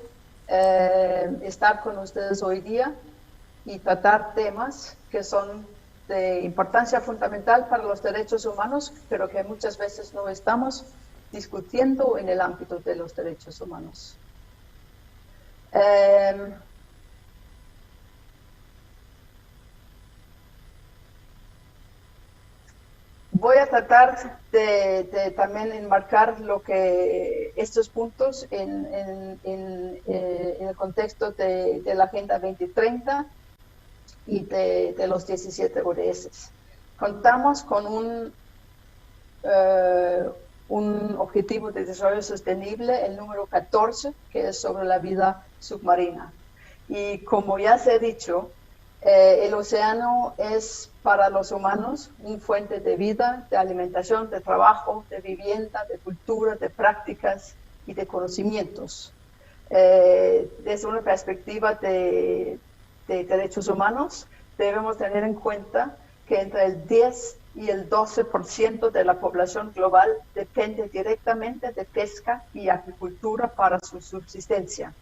S8: estar con ustedes hoy día y tratar temas que son de importancia fundamental para los derechos humanos, pero que muchas veces no estamos discutiendo en el ámbito de los derechos humanos. Voy a tratar de también enmarcar estos puntos en el contexto de la Agenda 2030 y de los 17 ODS. Contamos con un objetivo de desarrollo sostenible, el número 14, que es sobre la vida submarina. Y como ya se ha dicho, el océano es para los humanos una fuente de vida, de alimentación, de trabajo, de vivienda, de cultura, de prácticas y de conocimientos. Desde una perspectiva de derechos humanos, debemos tener en cuenta que entre el 10 y el 12% de la población global depende directamente de pesca y acuicultura para su subsistencia.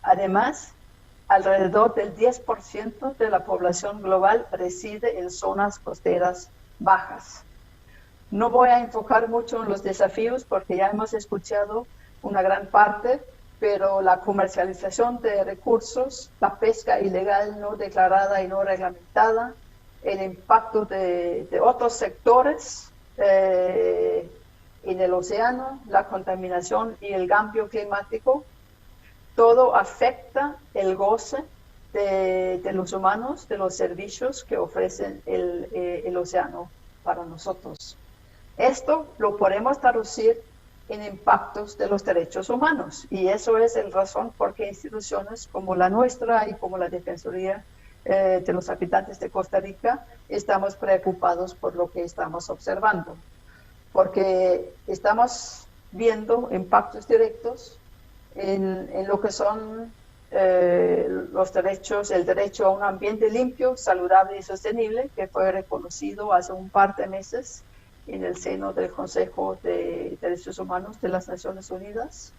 S8: Además, alrededor del 10% de la población global reside en zonas costeras bajas. No voy a enfocar mucho en los desafíos porque ya hemos escuchado una gran parte, pero la comercialización de recursos, la pesca ilegal no declarada y no reglamentada, el impacto de otros sectores en el océano, la contaminación y el cambio climático, todo afecta el goce de los humanos, de los servicios que ofrecen el océano para nosotros. Esto lo podemos traducir en impactos de los derechos humanos y eso es la razón por qué instituciones como la nuestra y como la Defensoría de los Habitantes de Costa Rica estamos preocupados por lo que estamos observando, porque estamos viendo impactos directos en lo que son el derecho a un ambiente limpio, saludable y sostenible, que fue reconocido hace un par de meses en el seno del Consejo de Derechos Humanos de las Naciones Unidas.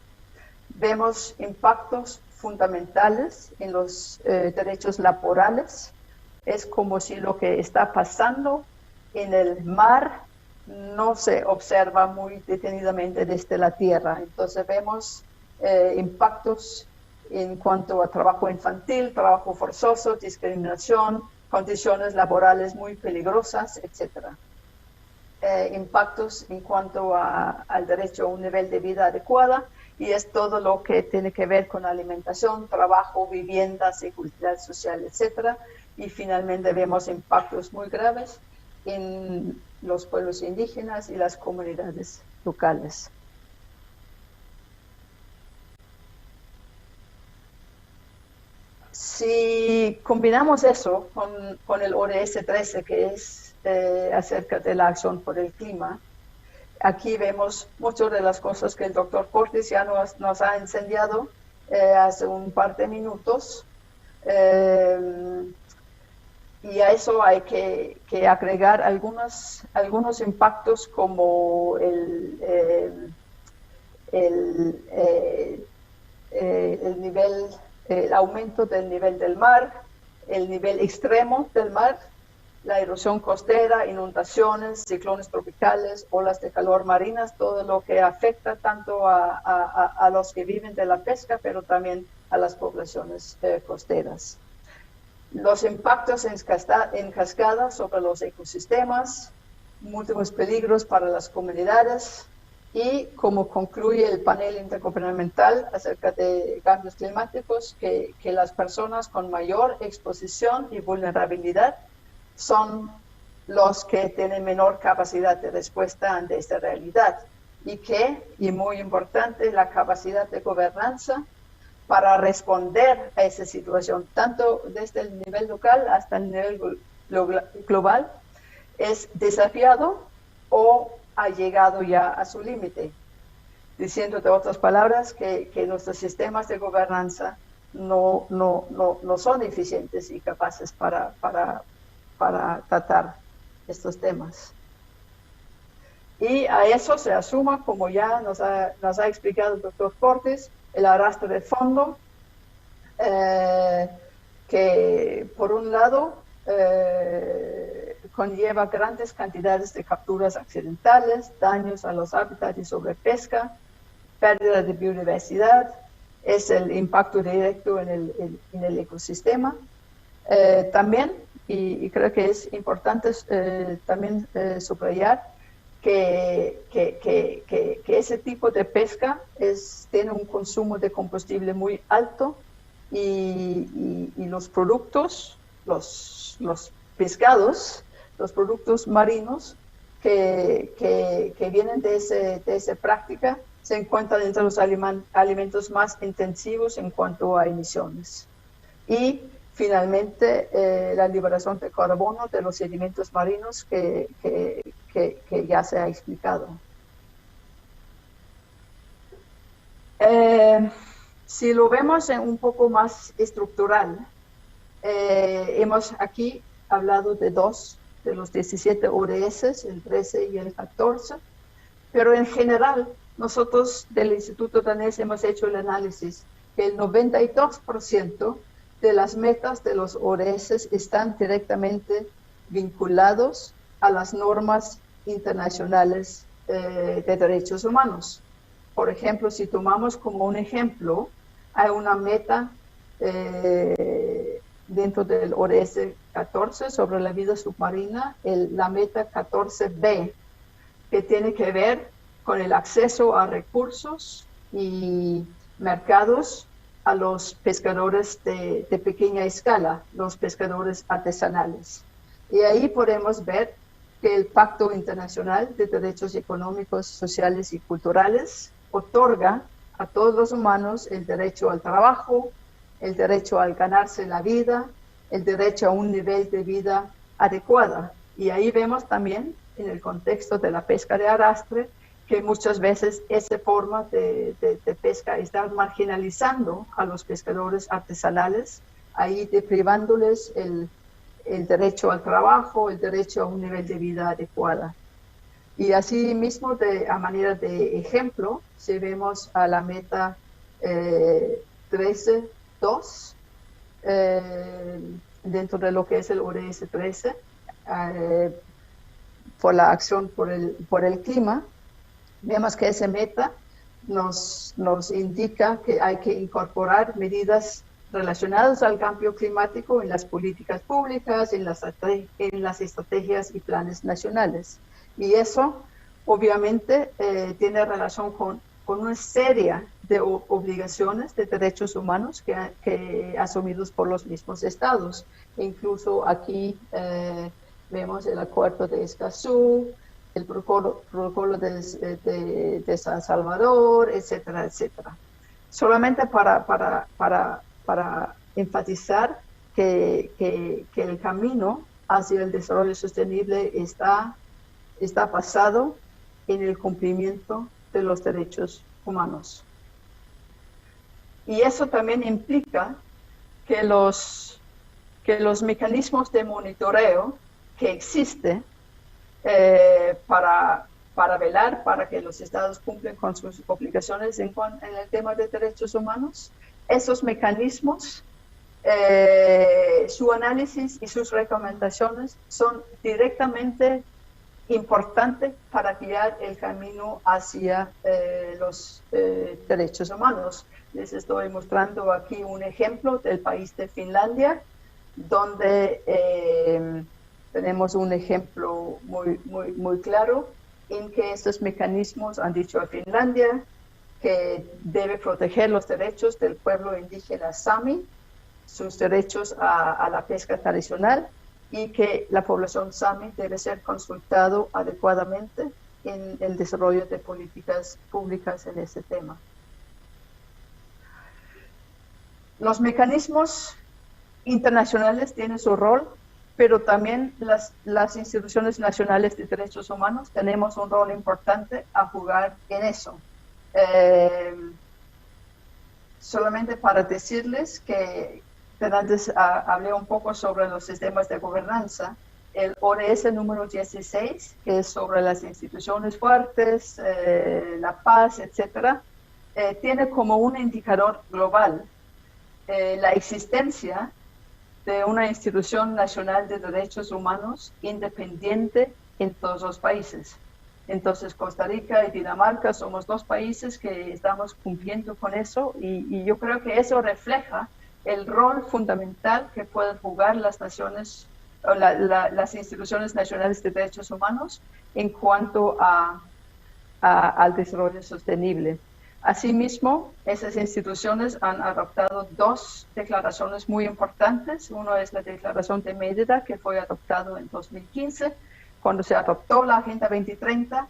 S8: Vemos impactos fundamentales en los derechos laborales. Es como si lo que está pasando en el mar no se observa muy detenidamente desde la tierra. Entonces vemos impactos en cuanto a trabajo infantil, trabajo forzoso, discriminación, condiciones laborales muy peligrosas, etc. Impactos en cuanto al derecho a un nivel de vida adecuada, y es todo lo que tiene que ver con alimentación, trabajo, vivienda, seguridad social, etc. Y finalmente vemos impactos muy graves en los pueblos indígenas y las comunidades locales. Si combinamos eso con el ODS 13, que es acerca de la acción por el clima, aquí vemos muchas de las cosas que el doctor Cortés ya nos ha enseñado hace un par de minutos. Y a eso hay que agregar algunos impactos como el aumento del nivel del mar, el nivel extremo del mar, la erosión costera, inundaciones, ciclones tropicales, olas de calor marinas, todo lo que afecta tanto a los que viven de la pesca, pero también a las poblaciones costeras. Los impactos en cascada sobre los ecosistemas, múltiples peligros para las comunidades, y como concluye el panel intergubernamental acerca de cambios climáticos, que las personas con mayor exposición y vulnerabilidad son los que tienen menor capacidad de respuesta ante esta realidad, y muy importante, la capacidad de gobernanza para responder a esa situación, tanto desde el nivel local hasta el nivel global, es desafiado o ha llegado ya a su límite. Diciendo de otras palabras que nuestros sistemas de gobernanza no son eficientes y capaces para tratar estos temas. Y a eso se asuma, como ya nos ha explicado el doctor Cortés, el arrastre de fondo, que por un lado conlleva grandes cantidades de capturas accidentales, daños a los hábitats y sobrepesca, pérdida de biodiversidad, es el impacto directo en el ecosistema. También, y creo que es importante también subrayar, que ese tipo de pesca tiene un consumo de combustible muy alto, y los productos, los pescados, los productos marinos que vienen de esa práctica se encuentran entre los alimentos más intensivos en cuanto a emisiones. Y finalmente la liberación de carbono de los sedimentos marinos que ya se ha explicado. Si lo vemos en un poco más estructural, hemos aquí hablado de dos de los 17 ODS, el 13 y el 14, pero en general nosotros del Instituto Danés hemos hecho el análisis que el 92% de las metas de los ODS están directamente vinculados a las normas internacionales de derechos humanos. Por ejemplo, si tomamos como un ejemplo, hay una meta dentro del ODS 14 sobre la vida submarina, la meta 14B, que tiene que ver con el acceso a recursos y mercados a los pescadores de pequeña escala, los pescadores artesanales. Y ahí podemos ver que el Pacto Internacional de Derechos Económicos, Sociales y Culturales otorga a todos los humanos el derecho al trabajo, el derecho al ganarse la vida, el derecho a un nivel de vida adecuada. Y ahí vemos también, en el contexto de la pesca de arrastre, que muchas veces esa forma de pesca está marginalizando a los pescadores artesanales, ahí privándoles el derecho al trabajo, el derecho a un nivel de vida adecuado. Y así mismo, a manera de ejemplo, si vemos a la meta 13.2, dentro de lo que es el ODS 13, por la acción por el clima, vemos que esa meta nos indica que hay que incorporar medidas relacionadas al cambio climático en las políticas públicas, en las estrategias y planes nacionales. Y eso, obviamente, tiene relación con una serie de obligaciones de derechos humanos que asumidos por los mismos estados. E incluso aquí vemos el Acuerdo de Escazú, el protocolo de San Salvador, etcétera, etcétera. Solamente para enfatizar que el camino hacia el desarrollo sostenible está basado en el cumplimiento de los derechos humanos. Y eso también implica que los mecanismos de monitoreo que existen para velar para que los estados cumplen con sus obligaciones en el tema de derechos humanos, esos mecanismos, su análisis y sus recomendaciones son directamente importantes para guiar el camino hacia los derechos humanos. Les estoy mostrando aquí un ejemplo del país de Finlandia, donde tenemos un ejemplo muy claro en que estos mecanismos han dicho a Finlandia que debe proteger los derechos del pueblo indígena Sami, sus derechos a la pesca tradicional, y que la población Sami debe ser consultado adecuadamente en el desarrollo de políticas públicas en ese tema. Los mecanismos internacionales tienen su rol, pero también las instituciones nacionales de derechos humanos tenemos un rol importante a jugar en eso. Solamente para decirles que antes hablé un poco sobre los sistemas de gobernanza, el ODS número 16, que es sobre las instituciones fuertes, la paz, etcétera, tiene como un indicador global la existencia de una institución nacional de derechos humanos independiente en todos los países. Entonces, Costa Rica y Dinamarca somos dos países que estamos cumpliendo con eso y yo creo que eso refleja el rol fundamental que pueden jugar las naciones, o las instituciones nacionales de derechos humanos en cuanto al desarrollo sostenible. Asimismo, esas instituciones han adoptado dos declaraciones muy importantes. Uno es la Declaración de Mérida, que fue adoptado en 2015, cuando se adoptó la Agenda 2030,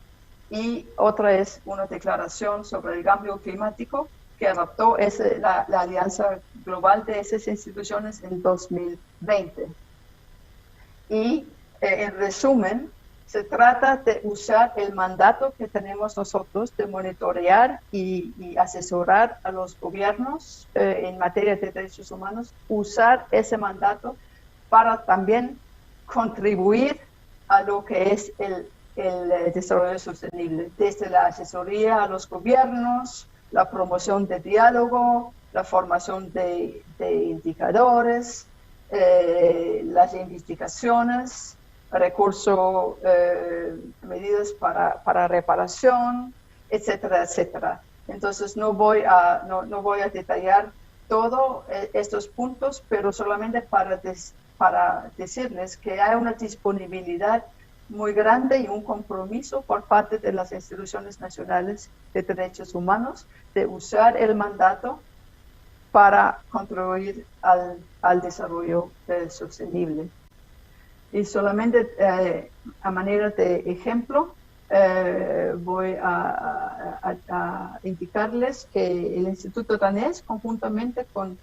S8: y otra es una declaración sobre el cambio climático, que adoptó la Alianza Global de esas instituciones en 2020. Y en resumen, se trata de usar el mandato que tenemos nosotros de monitorear y asesorar a los gobiernos en materia de derechos humanos, usar ese mandato para también contribuir a lo que es el desarrollo sostenible, desde la asesoría a los gobiernos, la promoción de diálogo, la formación de indicadores, las investigaciones, recursos, medidas para reparación, etcétera, etcétera. Entonces no voy a detallar todos estos puntos, pero solamente para decirles que hay una disponibilidad muy grande y un compromiso por parte de las instituciones nacionales de derechos humanos de usar el mandato para contribuir al desarrollo sostenible. Y solamente a manera de ejemplo, voy a indicarles que el Instituto Danés, conjuntamente con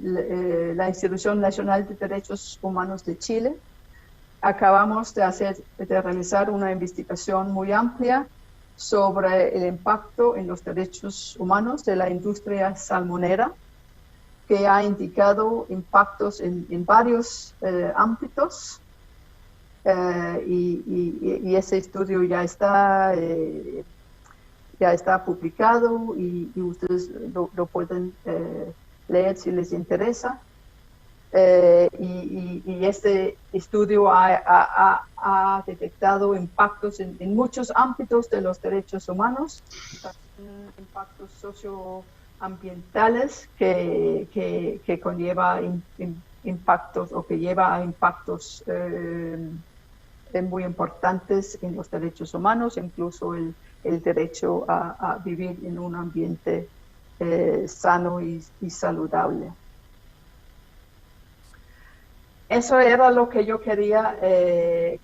S8: la Institución Nacional de Derechos Humanos de Chile, acabamos de realizar una investigación muy amplia sobre el impacto en los derechos humanos de la industria salmonera, que ha indicado impactos en varios ámbitos. Y ese estudio ya está publicado y ustedes lo pueden leer si les interesa. Y este estudio ha detectado impactos en muchos ámbitos de los derechos humanos, impactos socioambientales que conlleva impactos o que lleva a impactos muy importantes en los derechos humanos, incluso el derecho a vivir en un ambiente sano y saludable. Eso era lo que yo quería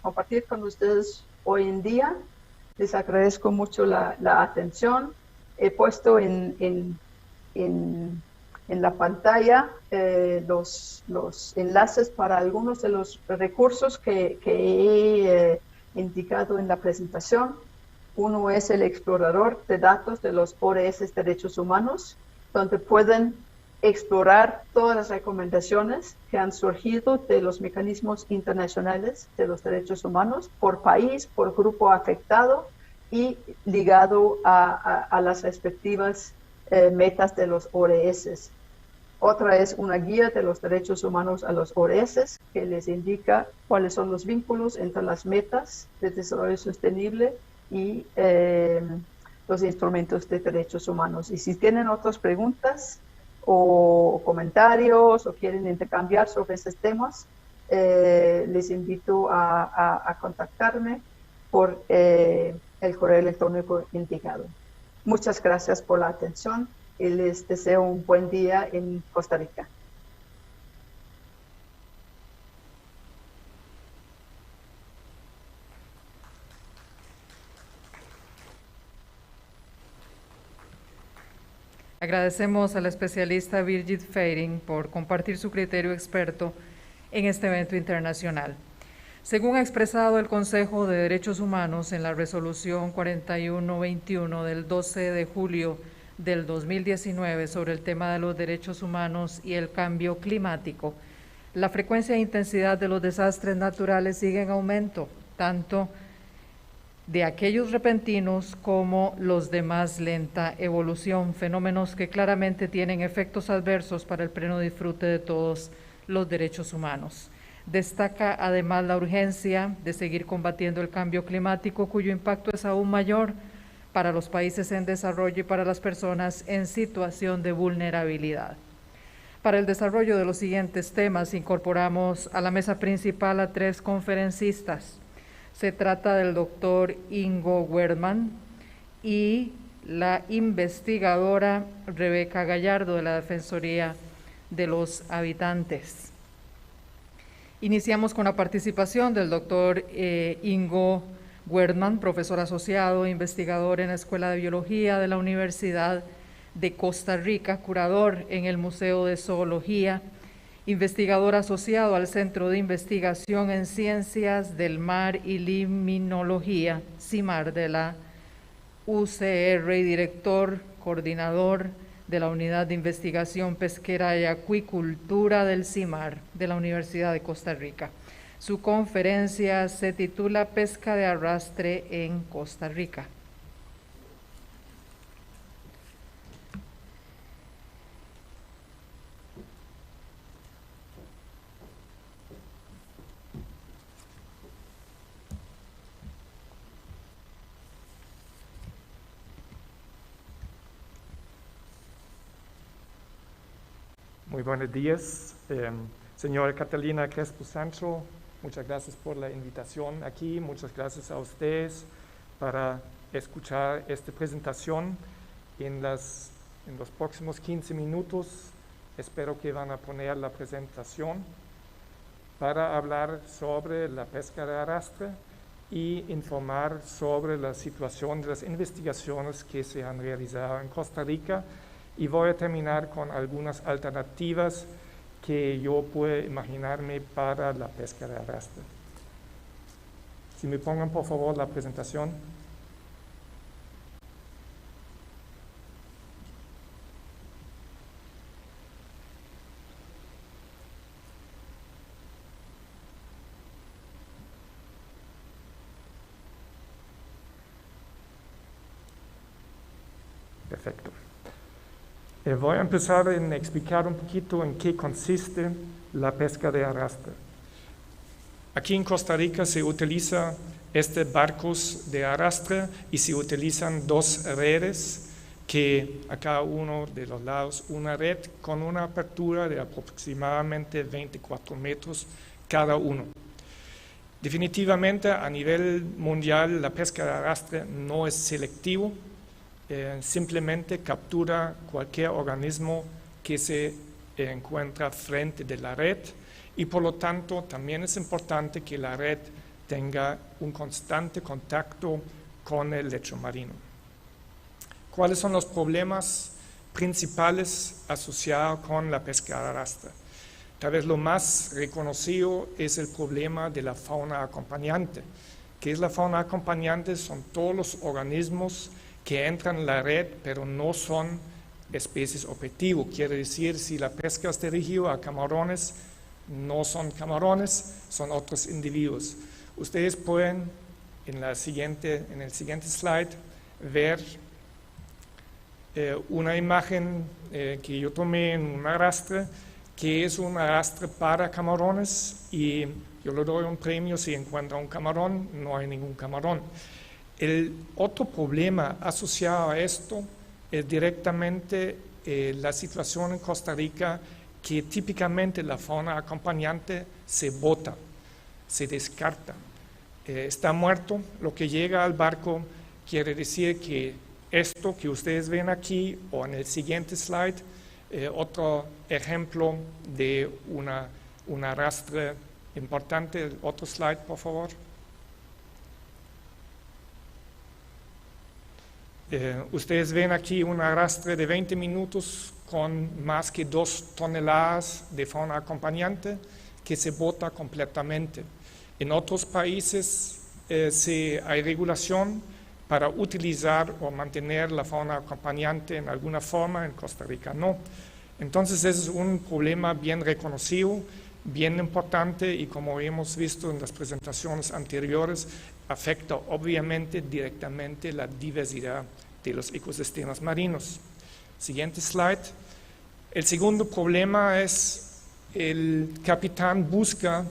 S8: compartir con ustedes hoy en día. Les agradezco mucho la atención. He puesto en la pantalla los enlaces para algunos de los recursos que he indicado en la presentación. Uno es el explorador de datos de los ODS Derechos Humanos, donde pueden explorar todas las recomendaciones que han surgido de los mecanismos internacionales de los derechos humanos por país, por grupo afectado y ligado a las respectivas metas de los ODS. Otra es una guía de los derechos humanos a los ODS que les indica cuáles son los vínculos entre las metas de desarrollo sostenible y los instrumentos de derechos humanos. Y si tienen otras preguntas o comentarios o quieren intercambiar sobre esos temas, les invito a contactarme por el correo electrónico indicado. Muchas gracias por la atención y les deseo un buen día en Costa Rica.
S1: Agradecemos a la especialista Birgit Feiring por compartir su criterio experto en este evento internacional. Según ha expresado el Consejo de Derechos Humanos en la resolución 4121 del 12 de julio del 2019 sobre el tema de los derechos humanos y el cambio climático, la frecuencia e intensidad de los desastres naturales sigue en aumento, tanto de aquellos repentinos como los de más lenta evolución, fenómenos que claramente tienen efectos adversos para el pleno disfrute de todos los derechos humanos. Destaca además la urgencia de seguir combatiendo el cambio climático, cuyo impacto es aún mayor para los países en desarrollo y para las personas en situación de vulnerabilidad. Para el desarrollo de los siguientes temas, incorporamos a la mesa principal a 3 conferencistas. Se trata del doctor Ingo Wertmann y la investigadora Rebeca Gallardo de la Defensoría de los Habitantes. Iniciamos con la participación del doctor Ingo Wertmann, profesor asociado e investigador en la Escuela de Biología de la Universidad de Costa Rica, curador en el Museo de Zoología, investigador asociado al Centro de Investigación en Ciencias del Mar y Liminología, CIMAR, de la UCR y director coordinador de la Unidad de Investigación Pesquera y Acuicultura del CIMAR de la Universidad de Costa Rica. Su conferencia se titula Pesca de arrastre en Costa Rica.
S9: Muy buenos días, señora Catalina Crespo Sancho, muchas gracias por la invitación aquí, muchas gracias a ustedes para escuchar esta presentación. En los próximos 15 minutos espero que van a poner la presentación para hablar sobre la pesca de arrastre y informar sobre la situación de las investigaciones que se han realizado en Costa Rica. Y voy a terminar con algunas alternativas que yo puedo imaginarme para la pesca de arrastre. Si me pongan por favor la presentación. Perfecto. Voy a empezar en explicar un poquito en qué consiste la pesca de arrastre. Aquí en Costa Rica se utiliza barcos de arrastre y se utilizan dos redes que a cada uno de los lados una red con una apertura de aproximadamente 24 metros cada uno. Definitivamente a nivel mundial la pesca de arrastre no es selectivo, simplemente captura cualquier organismo que se encuentra frente de la red y por lo tanto también es importante que la red tenga un constante contacto con el lecho marino. ¿Cuáles son los problemas principales asociados con la pesca de arrastre? Tal vez lo más reconocido es el problema de la fauna acompañante. ¿Qué es la fauna acompañante? Son todos los organismos que entran en la red, pero no son especies objetivo. Quiere decir, si la pesca está dirigida a camarones, no son camarones, son otros individuos. Ustedes pueden en el siguiente slide ver una imagen que yo tomé en un arrastre, que es un arrastre para camarones y yo le doy un premio si encuentra un camarón, no hay ningún camarón. El otro problema asociado a esto es directamente la situación en Costa Rica, que típicamente la fauna acompañante se bota, se descarta, está muerto. Lo que llega al barco quiere decir que esto que ustedes ven aquí o en el siguiente slide, otro ejemplo de un arrastre importante. Otro slide, por favor. Ustedes ven aquí un arrastre de 20 minutos con más que 2 toneladas de fauna acompañante que se bota completamente. En otros países hay regulación para utilizar o mantener la fauna acompañante en alguna forma, en Costa Rica no. Entonces ese es un problema bien reconocido, bien importante y como hemos visto en las presentaciones anteriores, afecta obviamente directamente la diversidad de los ecosistemas marinos. Siguiente slide. El segundo problema es el capitán busca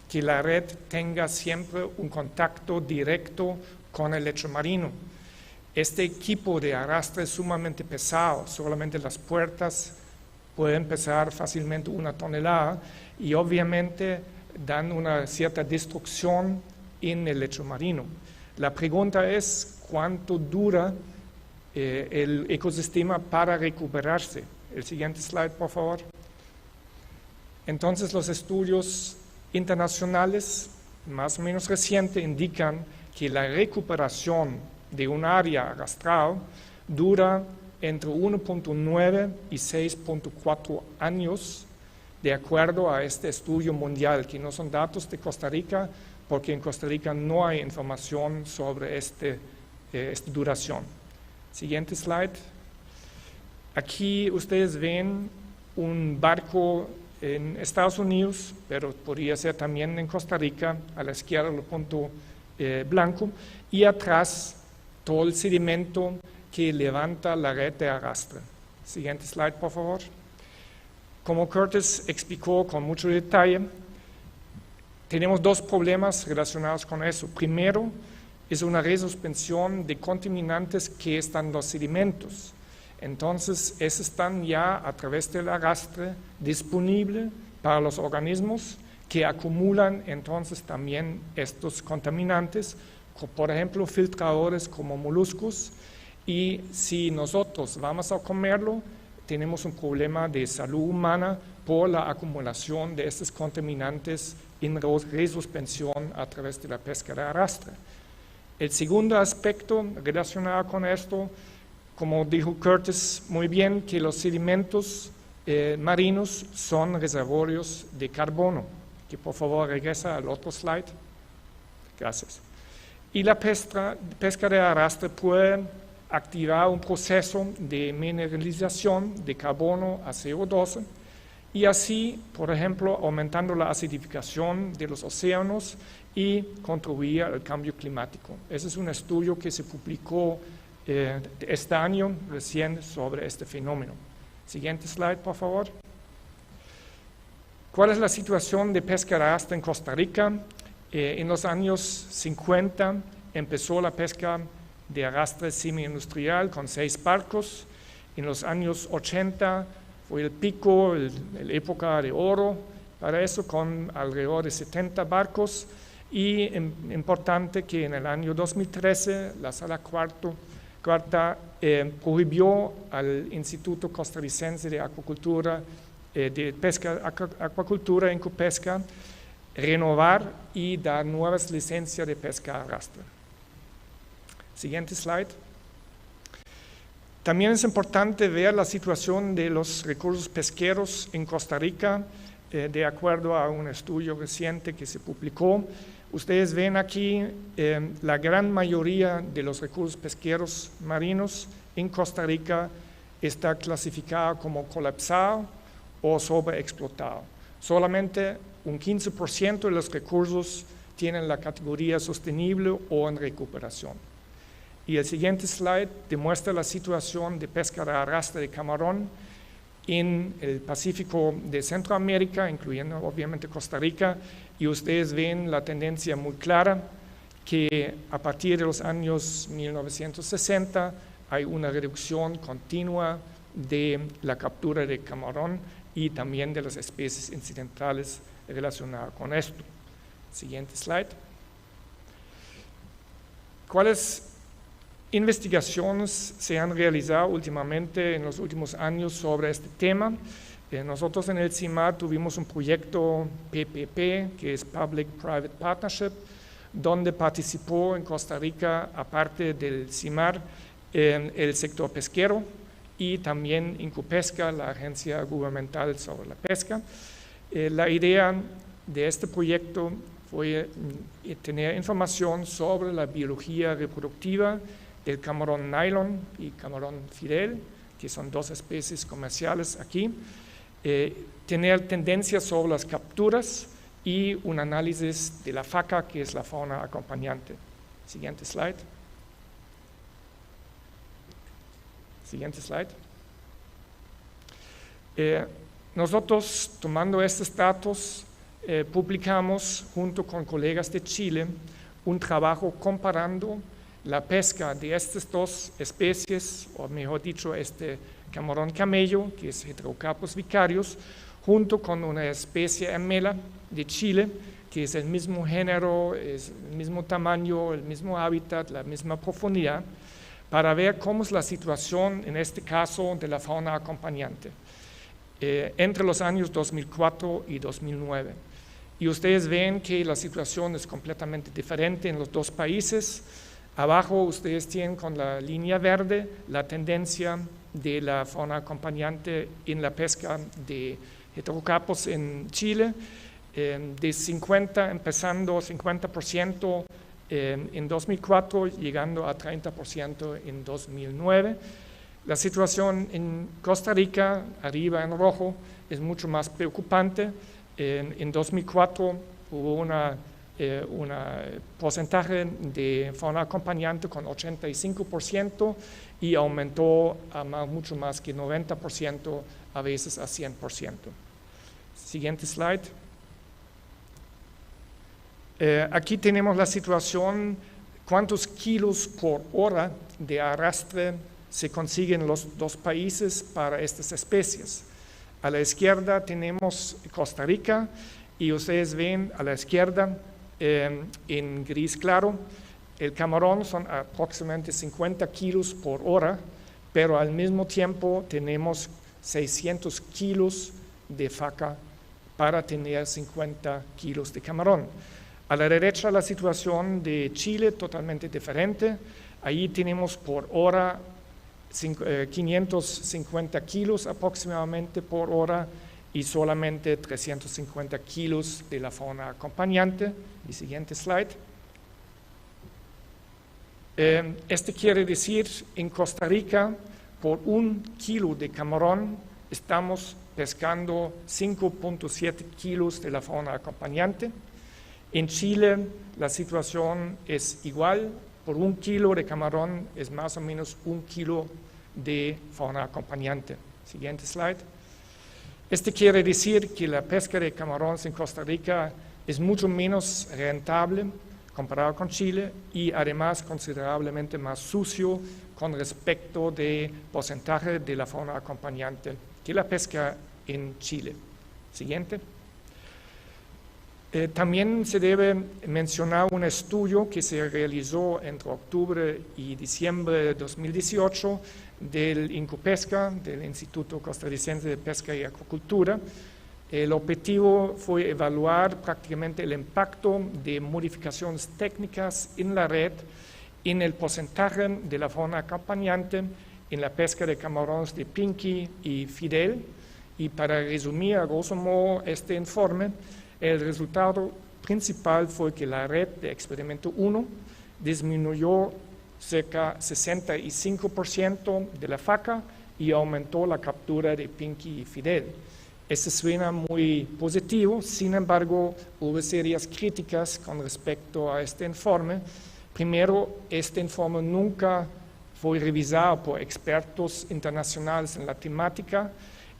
S9: que la red tenga siempre un contacto directo con el lecho marino. Este equipo de arrastre es sumamente pesado, solamente las puertas pueden pesar fácilmente 1 tonelada y obviamente dan una cierta destrucción en el lecho marino. La pregunta es cuánto dura el ecosistema para recuperarse. El siguiente slide, por favor. Entonces, los estudios internacionales más o menos recientes indican que la recuperación de un área arrastrada dura entre 1.9 y 6.4 años, de acuerdo a este estudio mundial, que no son datos de Costa Rica, porque en Costa Rica no hay información sobre esta duración. Siguiente slide. Aquí ustedes ven un barco en Estados Unidos, pero podría ser también en Costa Rica, a la izquierda el punto blanco, y atrás todo el sedimento que levanta la red de arrastre. Siguiente slide, por favor. Como Curtis explicó con mucho detalle, tenemos 2 problemas relacionados con eso. Primero, es una resuspensión de contaminantes que están en los sedimentos. Entonces, esos están ya a través del arrastre disponibles para los organismos que acumulan entonces también estos contaminantes, por ejemplo, filtradores como moluscos, y si nosotros vamos a comerlo, tenemos un problema de salud humana por la acumulación de estos contaminantes en resuspensión a través de la pesca de arrastre. El segundo aspecto relacionado con esto, como dijo Curtis muy bien, que los sedimentos marinos son reservorios de carbono. Que por favor regresa al otro slide. Gracias. Y la pesca de arrastre puede activar un proceso de mineralización de carbono a CO2 y así, por ejemplo, aumentando la acidificación de los océanos y contribuir al cambio climático. Ese es un estudio que se publicó este año recién sobre este fenómeno. Siguiente slide, por favor. ¿Cuál es la situación de pesca de arrastre en Costa Rica? En los años 50 empezó la pesca de arrastre semi-industrial con 6 barcos. En los años 80 fue el pico, la época de oro para eso, con alrededor de 70 barcos. Y importante que en el año 2013 la Sala Cuarta prohibió al Instituto Costarricense de Acuacultura, de Pesca, Acuacultura e Incopesca, renovar y dar nuevas licencias de pesca a arrastre. Siguiente slide. También es importante ver la situación de los recursos pesqueros en Costa Rica, de acuerdo a un estudio reciente que se publicó. Ustedes ven aquí la gran mayoría de los recursos pesqueros marinos en Costa Rica está clasificada como colapsado o sobreexplotado. Solamente un 15% de los recursos tienen la categoría sostenible o en recuperación. Y el siguiente slide demuestra la situación de pesca de arrastre de camarón en el Pacífico de Centroamérica, incluyendo obviamente Costa Rica, y ustedes ven la tendencia muy clara que a partir de los años 1960 hay una reducción continua de la captura de camarón y también de las especies incidentales relacionadas con esto. Siguiente slide. ¿Cuáles investigaciones se han realizado últimamente en los últimos años sobre este tema? Nosotros en el CIMAR tuvimos un proyecto PPP, que es Public-Private Partnership, donde participó en Costa Rica, aparte del CIMAR, el sector pesquero y también Incopesca, la agencia gubernamental sobre la pesca. La idea de este proyecto fue tener información sobre la biología reproductiva del camarón nylon y camarón fidel, que son 2 especies comerciales aquí, tener tendencias sobre las capturas y un análisis de la faca, que es la fauna acompañante. Siguiente slide. Siguiente slide. Nosotros, tomando estos datos, publicamos junto con colegas de Chile un trabajo comparando la pesca de estas 2 especies, o mejor dicho, este camarón camello, que es Heterocarpus vicarius, junto con una especie amela de Chile, que es el mismo género, es el mismo tamaño, el mismo hábitat, la misma profundidad, para ver cómo es la situación, en este caso, de la fauna acompañante, entre los años 2004 y 2009. Y ustedes ven que la situación es completamente diferente en los 2 países. Abajo ustedes tienen con la línea verde la tendencia de la fauna acompañante en la pesca de Heterocarpus en Chile, de 50, empezando 50% en 2004, llegando a 30% en 2009. La situación en Costa Rica, arriba en rojo, es mucho más preocupante. En 2004 hubo un porcentaje de fauna acompañante con 85% y aumentó a mucho más que 90%, a veces a 100%. Siguiente slide. Aquí tenemos la situación, cuántos kilos por hora de arrastre se consiguen en los 2 países para estas especies. A la izquierda tenemos Costa Rica y ustedes ven a la izquierda en gris claro, el camarón son aproximadamente 50 kilos por hora, pero al mismo tiempo tenemos 600 kilos de faca para tener 50 kilos de camarón. A la derecha la situación de Chile totalmente diferente. Ahí tenemos por hora 550 kilos aproximadamente por hora y solamente 350 kilos de la fauna acompañante. Y siguiente slide. Este quiere decir, en Costa Rica, por 1 kilo de camarón, estamos pescando 5.7 kilos de la fauna acompañante. En Chile, la situación es igual. por 1 kilo de camarón es más o menos 1 kilo de fauna acompañante. Siguiente slide. Este quiere decir que la pesca de camarones en Costa Rica es mucho menos rentable comparado con Chile y además considerablemente más sucio con respecto de porcentaje de la fauna acompañante que la pesca en Chile. Siguiente. También se debe mencionar un estudio que se realizó entre octubre y diciembre de 2018 del INCOPESCA, del Instituto Costarricense de Pesca y Acuacultura. El objetivo fue evaluar prácticamente el impacto de modificaciones técnicas en la red en el porcentaje de la fauna acompañante en la pesca de camarones de Pinky y Fidel. Y para resumir a grosso modo este informe, el resultado principal fue que la red de experimento 1 disminuyó cerca 65% de la faca y aumentó la captura de Pinky y Fidel. Esto suena muy positivo, sin embargo, hubo serias críticas con respecto a este informe. Primero, este informe nunca fue revisado por expertos internacionales en la temática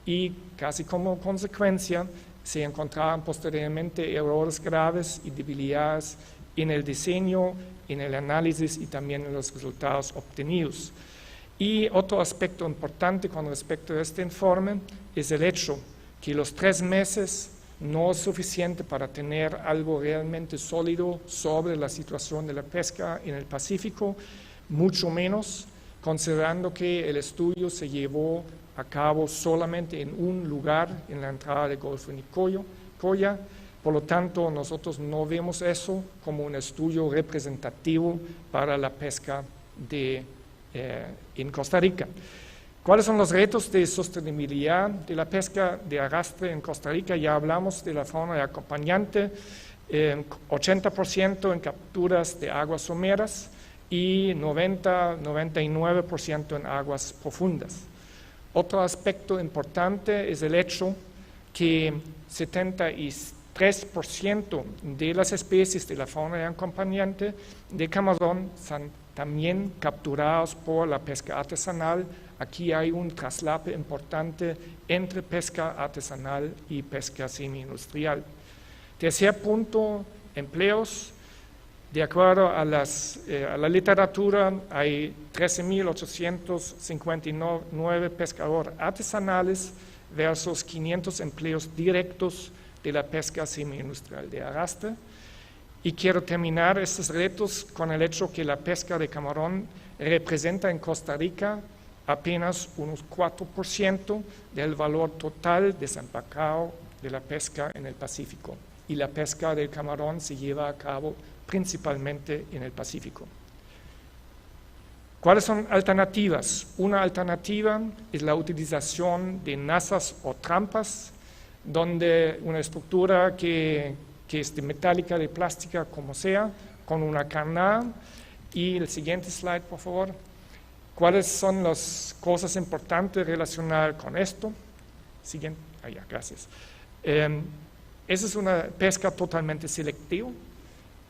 S9: y casi como consecuencia se encontraron posteriormente errores graves y debilidades en el diseño, en el análisis y también en los resultados obtenidos. Y otro aspecto importante con respecto a este informe es el hecho que los 3 meses no es suficiente para tener algo realmente sólido sobre la situación de la pesca en el Pacífico, mucho menos considerando que el estudio se llevó a cabo solamente en un lugar, en la entrada del Golfo de Nicoya. Por lo tanto, nosotros no vemos eso como un estudio representativo para la pesca en Costa Rica. ¿Cuáles son los retos de sostenibilidad de la pesca de arrastre en Costa Rica? Ya hablamos de la fauna de acompañante, 80% en capturas de aguas someras y 99% en aguas profundas. Otro aspecto importante es el hecho que 73% de las especies de la fauna de acompañante de camarón son también capturados por la pesca artesanal. Aquí hay un traslape importante entre pesca artesanal y pesca semi-industrial. Tercer punto, empleos. De acuerdo a la literatura, hay 13.859 pescadores artesanales versus 500 empleos directos de la pesca semi-industrial de arrastre. Y quiero terminar estos retos con el hecho que la pesca de camarón representa en Costa Rica apenas unos 4% del valor total desempacado de la pesca en el Pacífico. Y la pesca del camarón se lleva a cabo principalmente en el Pacífico. ¿Cuáles son alternativas? Una alternativa es la utilización de nazas o trampas, donde una estructura que es de metálica, de plástica, como sea, con una carnada. Y el siguiente slide, por favor. ¿Cuáles son las cosas importantes relacionadas con esto? Siguiente. Ya, gracias. Esa es una pesca totalmente selectiva.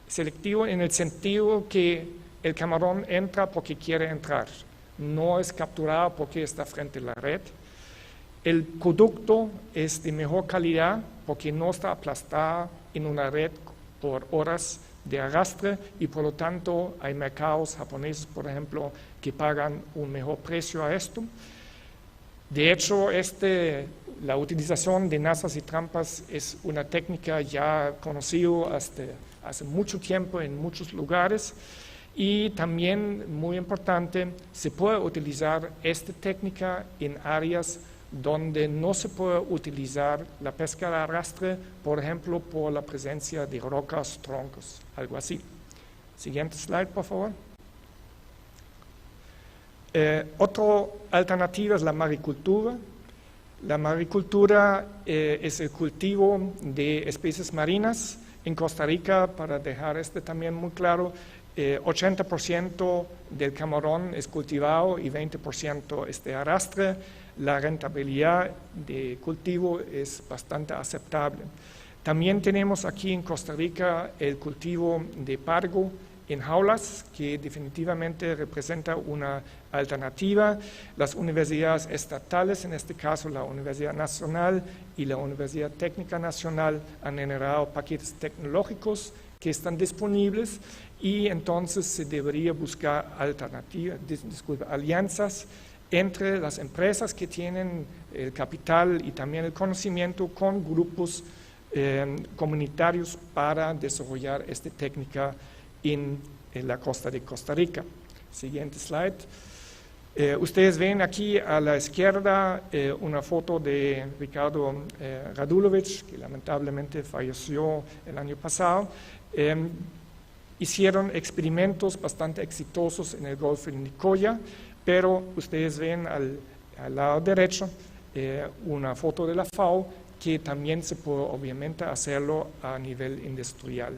S9: Selectivo en el sentido que el camarón entra porque quiere entrar, no es capturado porque está frente a la red. El producto es de mejor calidad porque no está aplastada en una red por horas de arrastre y por lo tanto hay mercados japoneses, por ejemplo, que pagan un mejor precio a esto. De hecho, la utilización de nazas y trampas es una técnica ya conocida hace mucho tiempo en muchos lugares y también, muy importante, se puede utilizar esta técnica en áreas donde no se puede utilizar la pesca de arrastre, por ejemplo, por la presencia de rocas, troncos, algo así. Siguiente slide, por favor. Otra alternativa es la maricultura. La maricultura es el cultivo de especies marinas. En Costa Rica, para dejar también muy claro, 80% del camarón es cultivado y 20% es de arrastre. La rentabilidad de cultivo es bastante aceptable. También tenemos aquí en Costa Rica el cultivo de pargo en jaulas, que definitivamente representa una alternativa. Las universidades estatales, en este caso la Universidad Nacional y la Universidad Técnica Nacional, han generado paquetes tecnológicos que están disponibles y entonces se debería buscar alianzas entre las empresas que tienen el capital y también el conocimiento con grupos comunitarios para desarrollar esta técnica en la costa de Costa Rica. Siguiente slide. Ustedes ven aquí a la izquierda una foto de Ricardo Radulovic, que lamentablemente falleció el año pasado. Hicieron experimentos bastante exitosos en el Golfo de Nicoya, pero ustedes ven al lado derecho una foto de la FAO, que también se puede obviamente hacerlo a nivel industrial.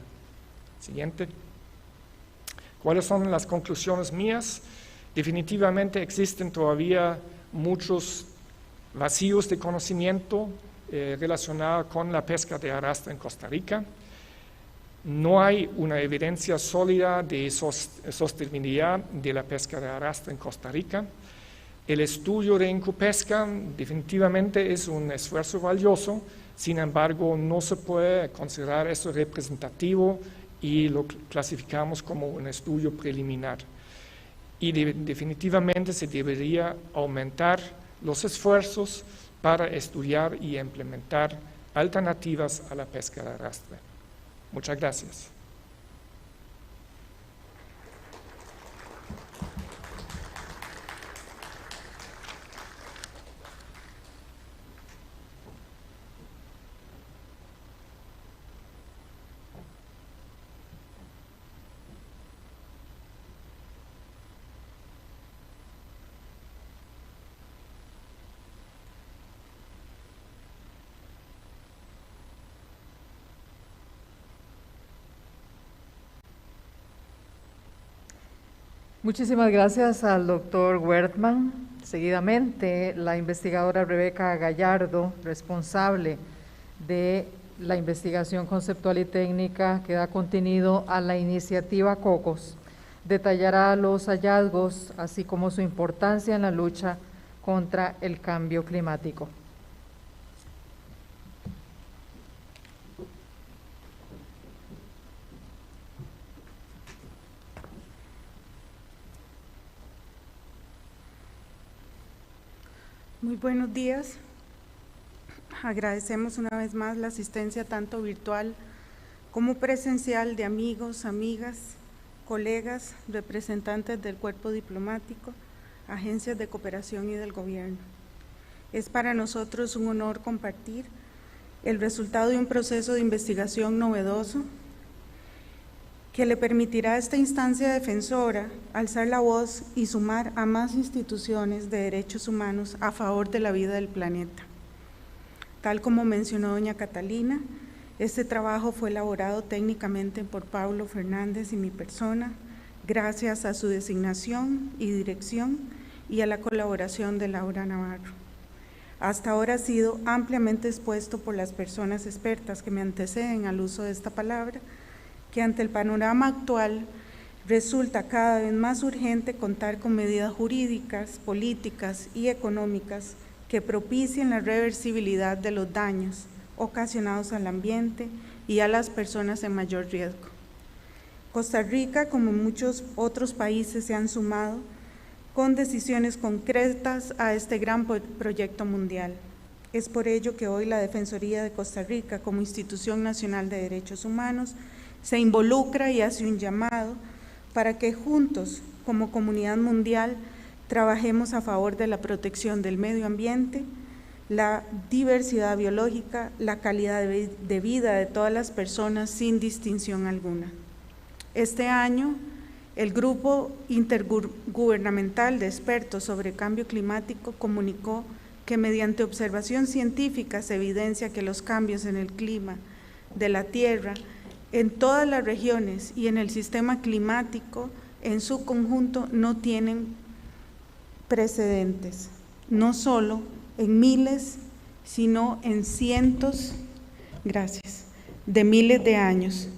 S9: Siguiente. ¿Cuáles son las conclusiones mías? Definitivamente existen todavía muchos vacíos de conocimiento relacionados con la pesca de arrastre en Costa Rica. No hay una evidencia sólida de sostenibilidad de la pesca de arrastre en Costa Rica. El estudio de Incupesca definitivamente es un esfuerzo valioso, sin embargo no se puede considerar eso representativo y lo clasificamos como un estudio preliminar. Y definitivamente se debería aumentar los esfuerzos para estudiar y implementar alternativas a la pesca de arrastre. Muchas gracias.
S1: Muchísimas gracias al doctor Wertman. Seguidamente, la investigadora Rebeca Gallardo, responsable de la investigación conceptual y técnica que da contenido a la iniciativa COCOS, detallará los hallazgos, así como su importancia en la lucha contra el cambio climático.
S10: Muy buenos días. Agradecemos una vez más la asistencia tanto virtual como presencial de amigos, amigas, colegas, representantes del cuerpo diplomático, agencias de cooperación y del gobierno. Es para nosotros un honor compartir el resultado de un proceso de investigación novedoso que le permitirá a esta instancia defensora alzar la voz y sumar a más instituciones de derechos humanos a favor de la vida del planeta. Tal como mencionó doña Catalina, este trabajo fue elaborado técnicamente por Pablo Fernández y mi persona, gracias a su designación y dirección y a la colaboración de Laura Navarro. Hasta ahora ha sido ampliamente expuesto por las personas expertas que me anteceden al uso de esta palabra, que ante el panorama actual resulta cada vez más urgente contar con medidas jurídicas, políticas y económicas que propicien la reversibilidad de los daños ocasionados al ambiente y a las personas en mayor riesgo. Costa Rica, como muchos otros países, se han sumado con decisiones concretas a este gran proyecto mundial. Es por ello que hoy la Defensoría de Costa Rica, como Institución Nacional de Derechos Humanos, se involucra y hace un llamado para que juntos, como comunidad mundial, trabajemos a favor de la protección del medio ambiente, la diversidad biológica, la calidad de vida de todas las personas sin distinción alguna. Este año, el Grupo Intergubernamental de Expertos sobre Cambio Climático comunicó que mediante observación científica se evidencia que los cambios en el clima de la Tierra en todas las regiones y en el sistema climático en su conjunto no tienen precedentes, no solo en miles, sino en cientos, de miles de años,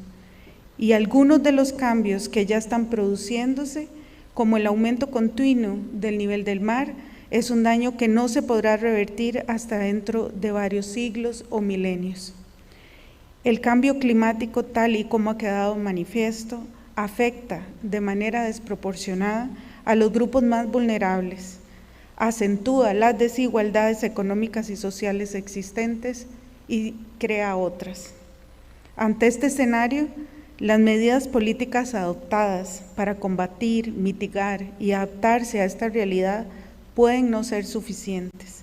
S10: y algunos de los cambios que ya están produciéndose, como el aumento continuo del nivel del mar, es un daño que no se podrá revertir hasta dentro de varios siglos o milenios. El cambio climático, tal y como ha quedado manifiesto, afecta de manera desproporcionada a los grupos más vulnerables, acentúa las desigualdades económicas y sociales existentes y crea otras. Ante este escenario, las medidas políticas adoptadas para combatir, mitigar y adaptarse a esta realidad pueden no ser suficientes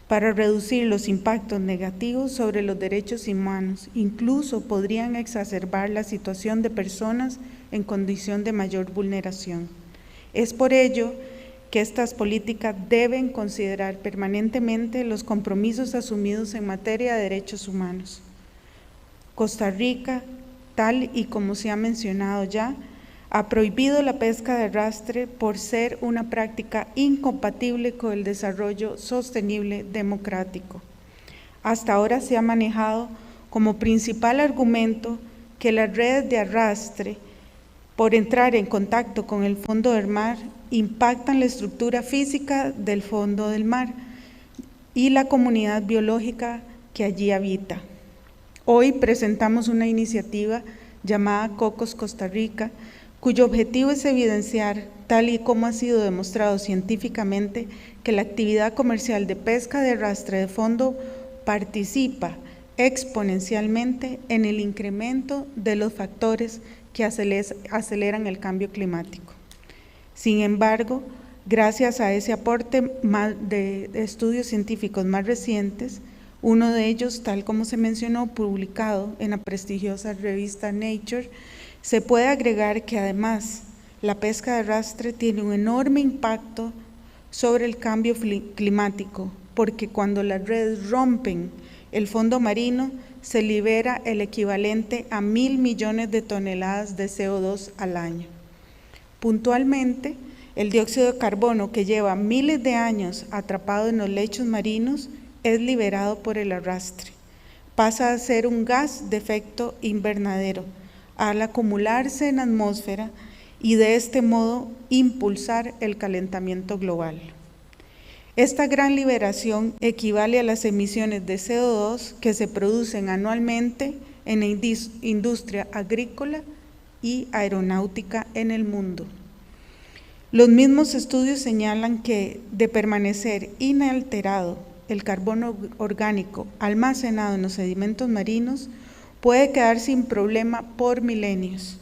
S10: para reducir los impactos negativos sobre los derechos humanos, incluso podrían exacerbar la situación de personas en condición de mayor vulneración. Es por ello que estas políticas deben considerar permanentemente los compromisos asumidos en materia de derechos humanos. Costa Rica, tal y como se ha mencionado ya, ha prohibido la pesca de arrastre por ser una práctica incompatible con el desarrollo sostenible democrático. Hasta ahora se ha manejado como principal argumento que las redes de arrastre, por entrar en contacto con el fondo del mar, impactan la estructura física del fondo del mar y la comunidad biológica que allí habita. Hoy presentamos una iniciativa llamada COCOS Costa Rica, cuyo objetivo es evidenciar, tal y como ha sido demostrado científicamente, que la actividad comercial de pesca de arrastre de fondo participa exponencialmente en el incremento de los factores que aceleran el cambio climático. Sin embargo, gracias a ese aporte de estudios científicos más recientes, uno de ellos, tal como se mencionó, publicado en la prestigiosa revista Nature, se puede agregar que además la pesca de arrastre tiene un enorme impacto sobre el cambio climático, porque cuando las redes rompen el fondo marino, se libera el equivalente a 1.000 millones de toneladas de CO2 al año. Puntualmente, el dióxido de carbono, que lleva miles de años atrapado en los lechos marinos, es liberado por el arrastre. Pasa a ser un gas de efecto invernadero al acumularse en la atmósfera y de este modo impulsar el calentamiento global. Esta gran liberación equivale a las emisiones de CO2 que se producen anualmente en la industria agrícola y aeronáutica en el mundo. Los mismos estudios señalan que, de permanecer inalterado el carbono orgánico almacenado en los sedimentos marinos, puede quedar sin problema por milenios.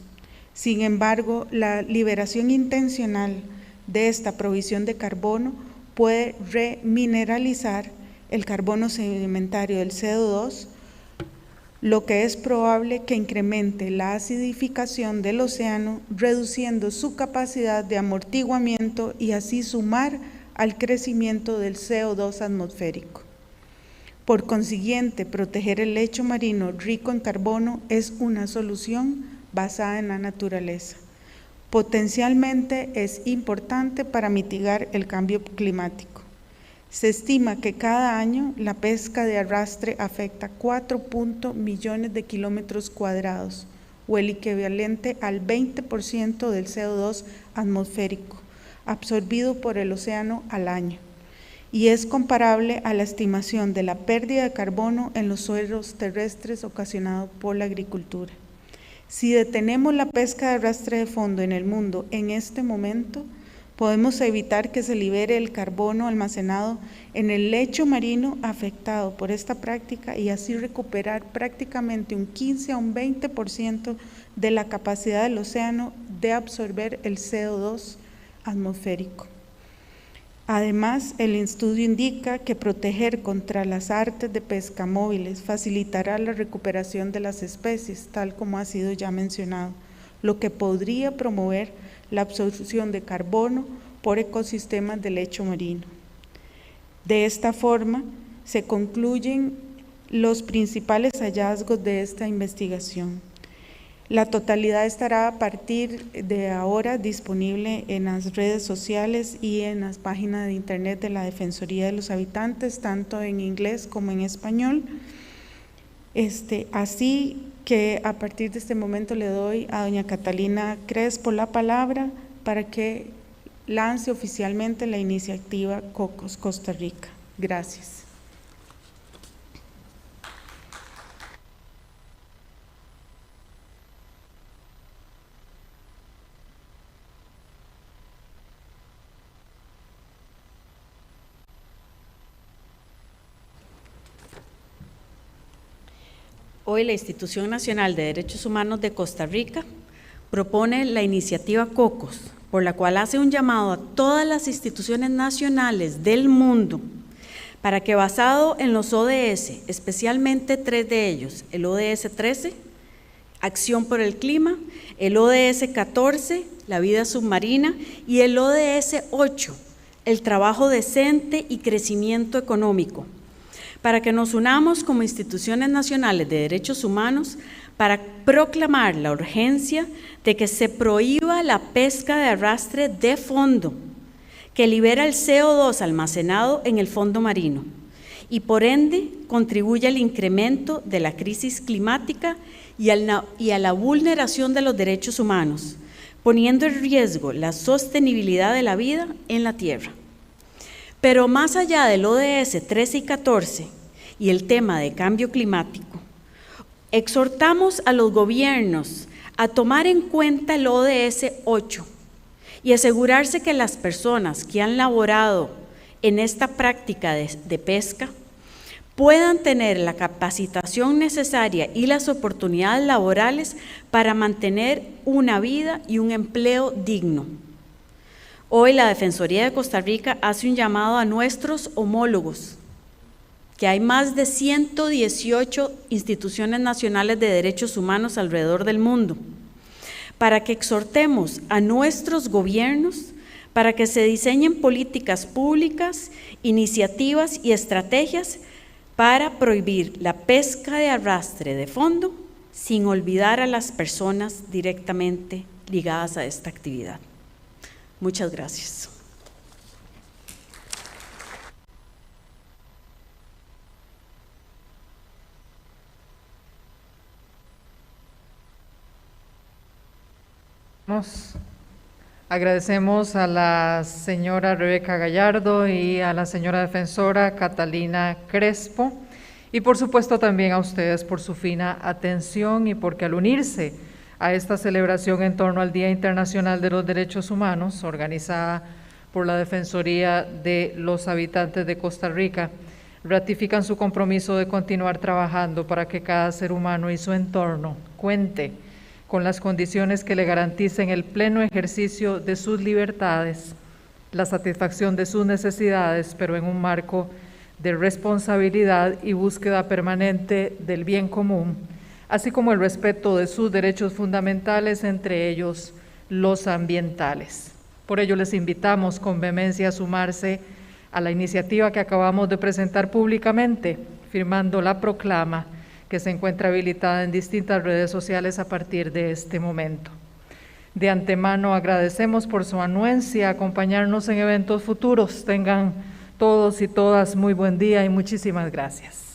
S10: Sin embargo, la liberación intencional de esta provisión de carbono puede remineralizar el carbono sedimentario del CO2, lo que es probable que incremente la acidificación del océano, reduciendo su capacidad de amortiguamiento y así sumar al crecimiento del CO2 atmosférico. Por consiguiente, proteger el lecho marino rico en carbono es una solución basada en la naturaleza. Potencialmente es importante para mitigar el cambio climático. Se estima que cada año la pesca de arrastre afecta 4 millones de kilómetros cuadrados, o el equivalente al 20% del CO2 atmosférico absorbido por el océano al año, y es comparable a la estimación de la pérdida de carbono en los suelos terrestres ocasionado por la agricultura. Si detenemos la pesca de arrastre de fondo en el mundo en este momento, podemos evitar que se libere el carbono almacenado en el lecho marino afectado por esta práctica y así recuperar prácticamente un 15 a un 20% de la capacidad del océano de absorber el CO2 atmosférico. Además, el estudio indica que proteger contra las artes de pesca móviles facilitará la recuperación de las especies, tal como ha sido ya mencionado, lo que podría promover la absorción de carbono por ecosistemas de lecho marino. De esta forma, se concluyen los principales hallazgos de esta investigación. La totalidad estará a partir de ahora disponible en las redes sociales y en las páginas de internet de la Defensoría de los Habitantes, tanto en inglés como en español. Así que a partir de este momento le doy a doña Catalina Crespo la palabra para que lance oficialmente la iniciativa COCOS Costa Rica. Gracias.
S3: Hoy la Institución Nacional de Derechos Humanos de Costa Rica propone la iniciativa COCOS, por la cual hace un llamado a todas las instituciones nacionales del mundo para que, basado en los ODS, especialmente 3 de ellos, el ODS 13, Acción por el Clima, el ODS 14, la vida submarina, y el ODS 8, el trabajo decente y crecimiento económico, para que nos unamos como instituciones nacionales de derechos humanos para proclamar la urgencia de que se prohíba la pesca de arrastre de fondo, que libera el CO2 almacenado en el fondo marino y por ende contribuye al incremento de la crisis climática y a la vulneración de los derechos humanos, poniendo en riesgo la sostenibilidad de la vida en la Tierra. Pero más allá del ODS 13 y 14 y el tema de cambio climático, exhortamos a los gobiernos a tomar en cuenta el ODS 8 y asegurarse que las personas que han laborado en esta práctica de pesca puedan tener la capacitación necesaria y las oportunidades laborales para mantener una vida y un empleo digno. Hoy la Defensoría de Costa Rica hace un llamado a nuestros homólogos, que hay más de 118 instituciones nacionales de derechos humanos alrededor del mundo, para que exhortemos a nuestros gobiernos para que se diseñen políticas públicas, iniciativas y estrategias para prohibir la pesca de arrastre de fondo sin olvidar a las personas directamente ligadas a esta actividad. Muchas gracias.
S1: Agradecemos a la señora Rebeca Gallardo y a la señora defensora Catalina Crespo, y por supuesto también a ustedes por su fina atención y porque al unirse a esta celebración en torno al Día Internacional de los Derechos Humanos, organizada por la Defensoría de los Habitantes de Costa Rica, ratifican su compromiso de continuar trabajando para que cada ser humano y su entorno cuente con las condiciones que le garanticen el pleno ejercicio de sus libertades, la satisfacción de sus necesidades, pero en un marco de responsabilidad y búsqueda permanente del bien común, así como el respeto de sus derechos fundamentales, entre ellos los ambientales. Por ello les invitamos con vehemencia a sumarse a la iniciativa que acabamos de presentar públicamente, firmando la proclama que se encuentra habilitada en distintas redes sociales a partir de este momento. De antemano agradecemos por su anuencia a acompañarnos en eventos futuros. Tengan todos y todas muy buen día y muchísimas gracias.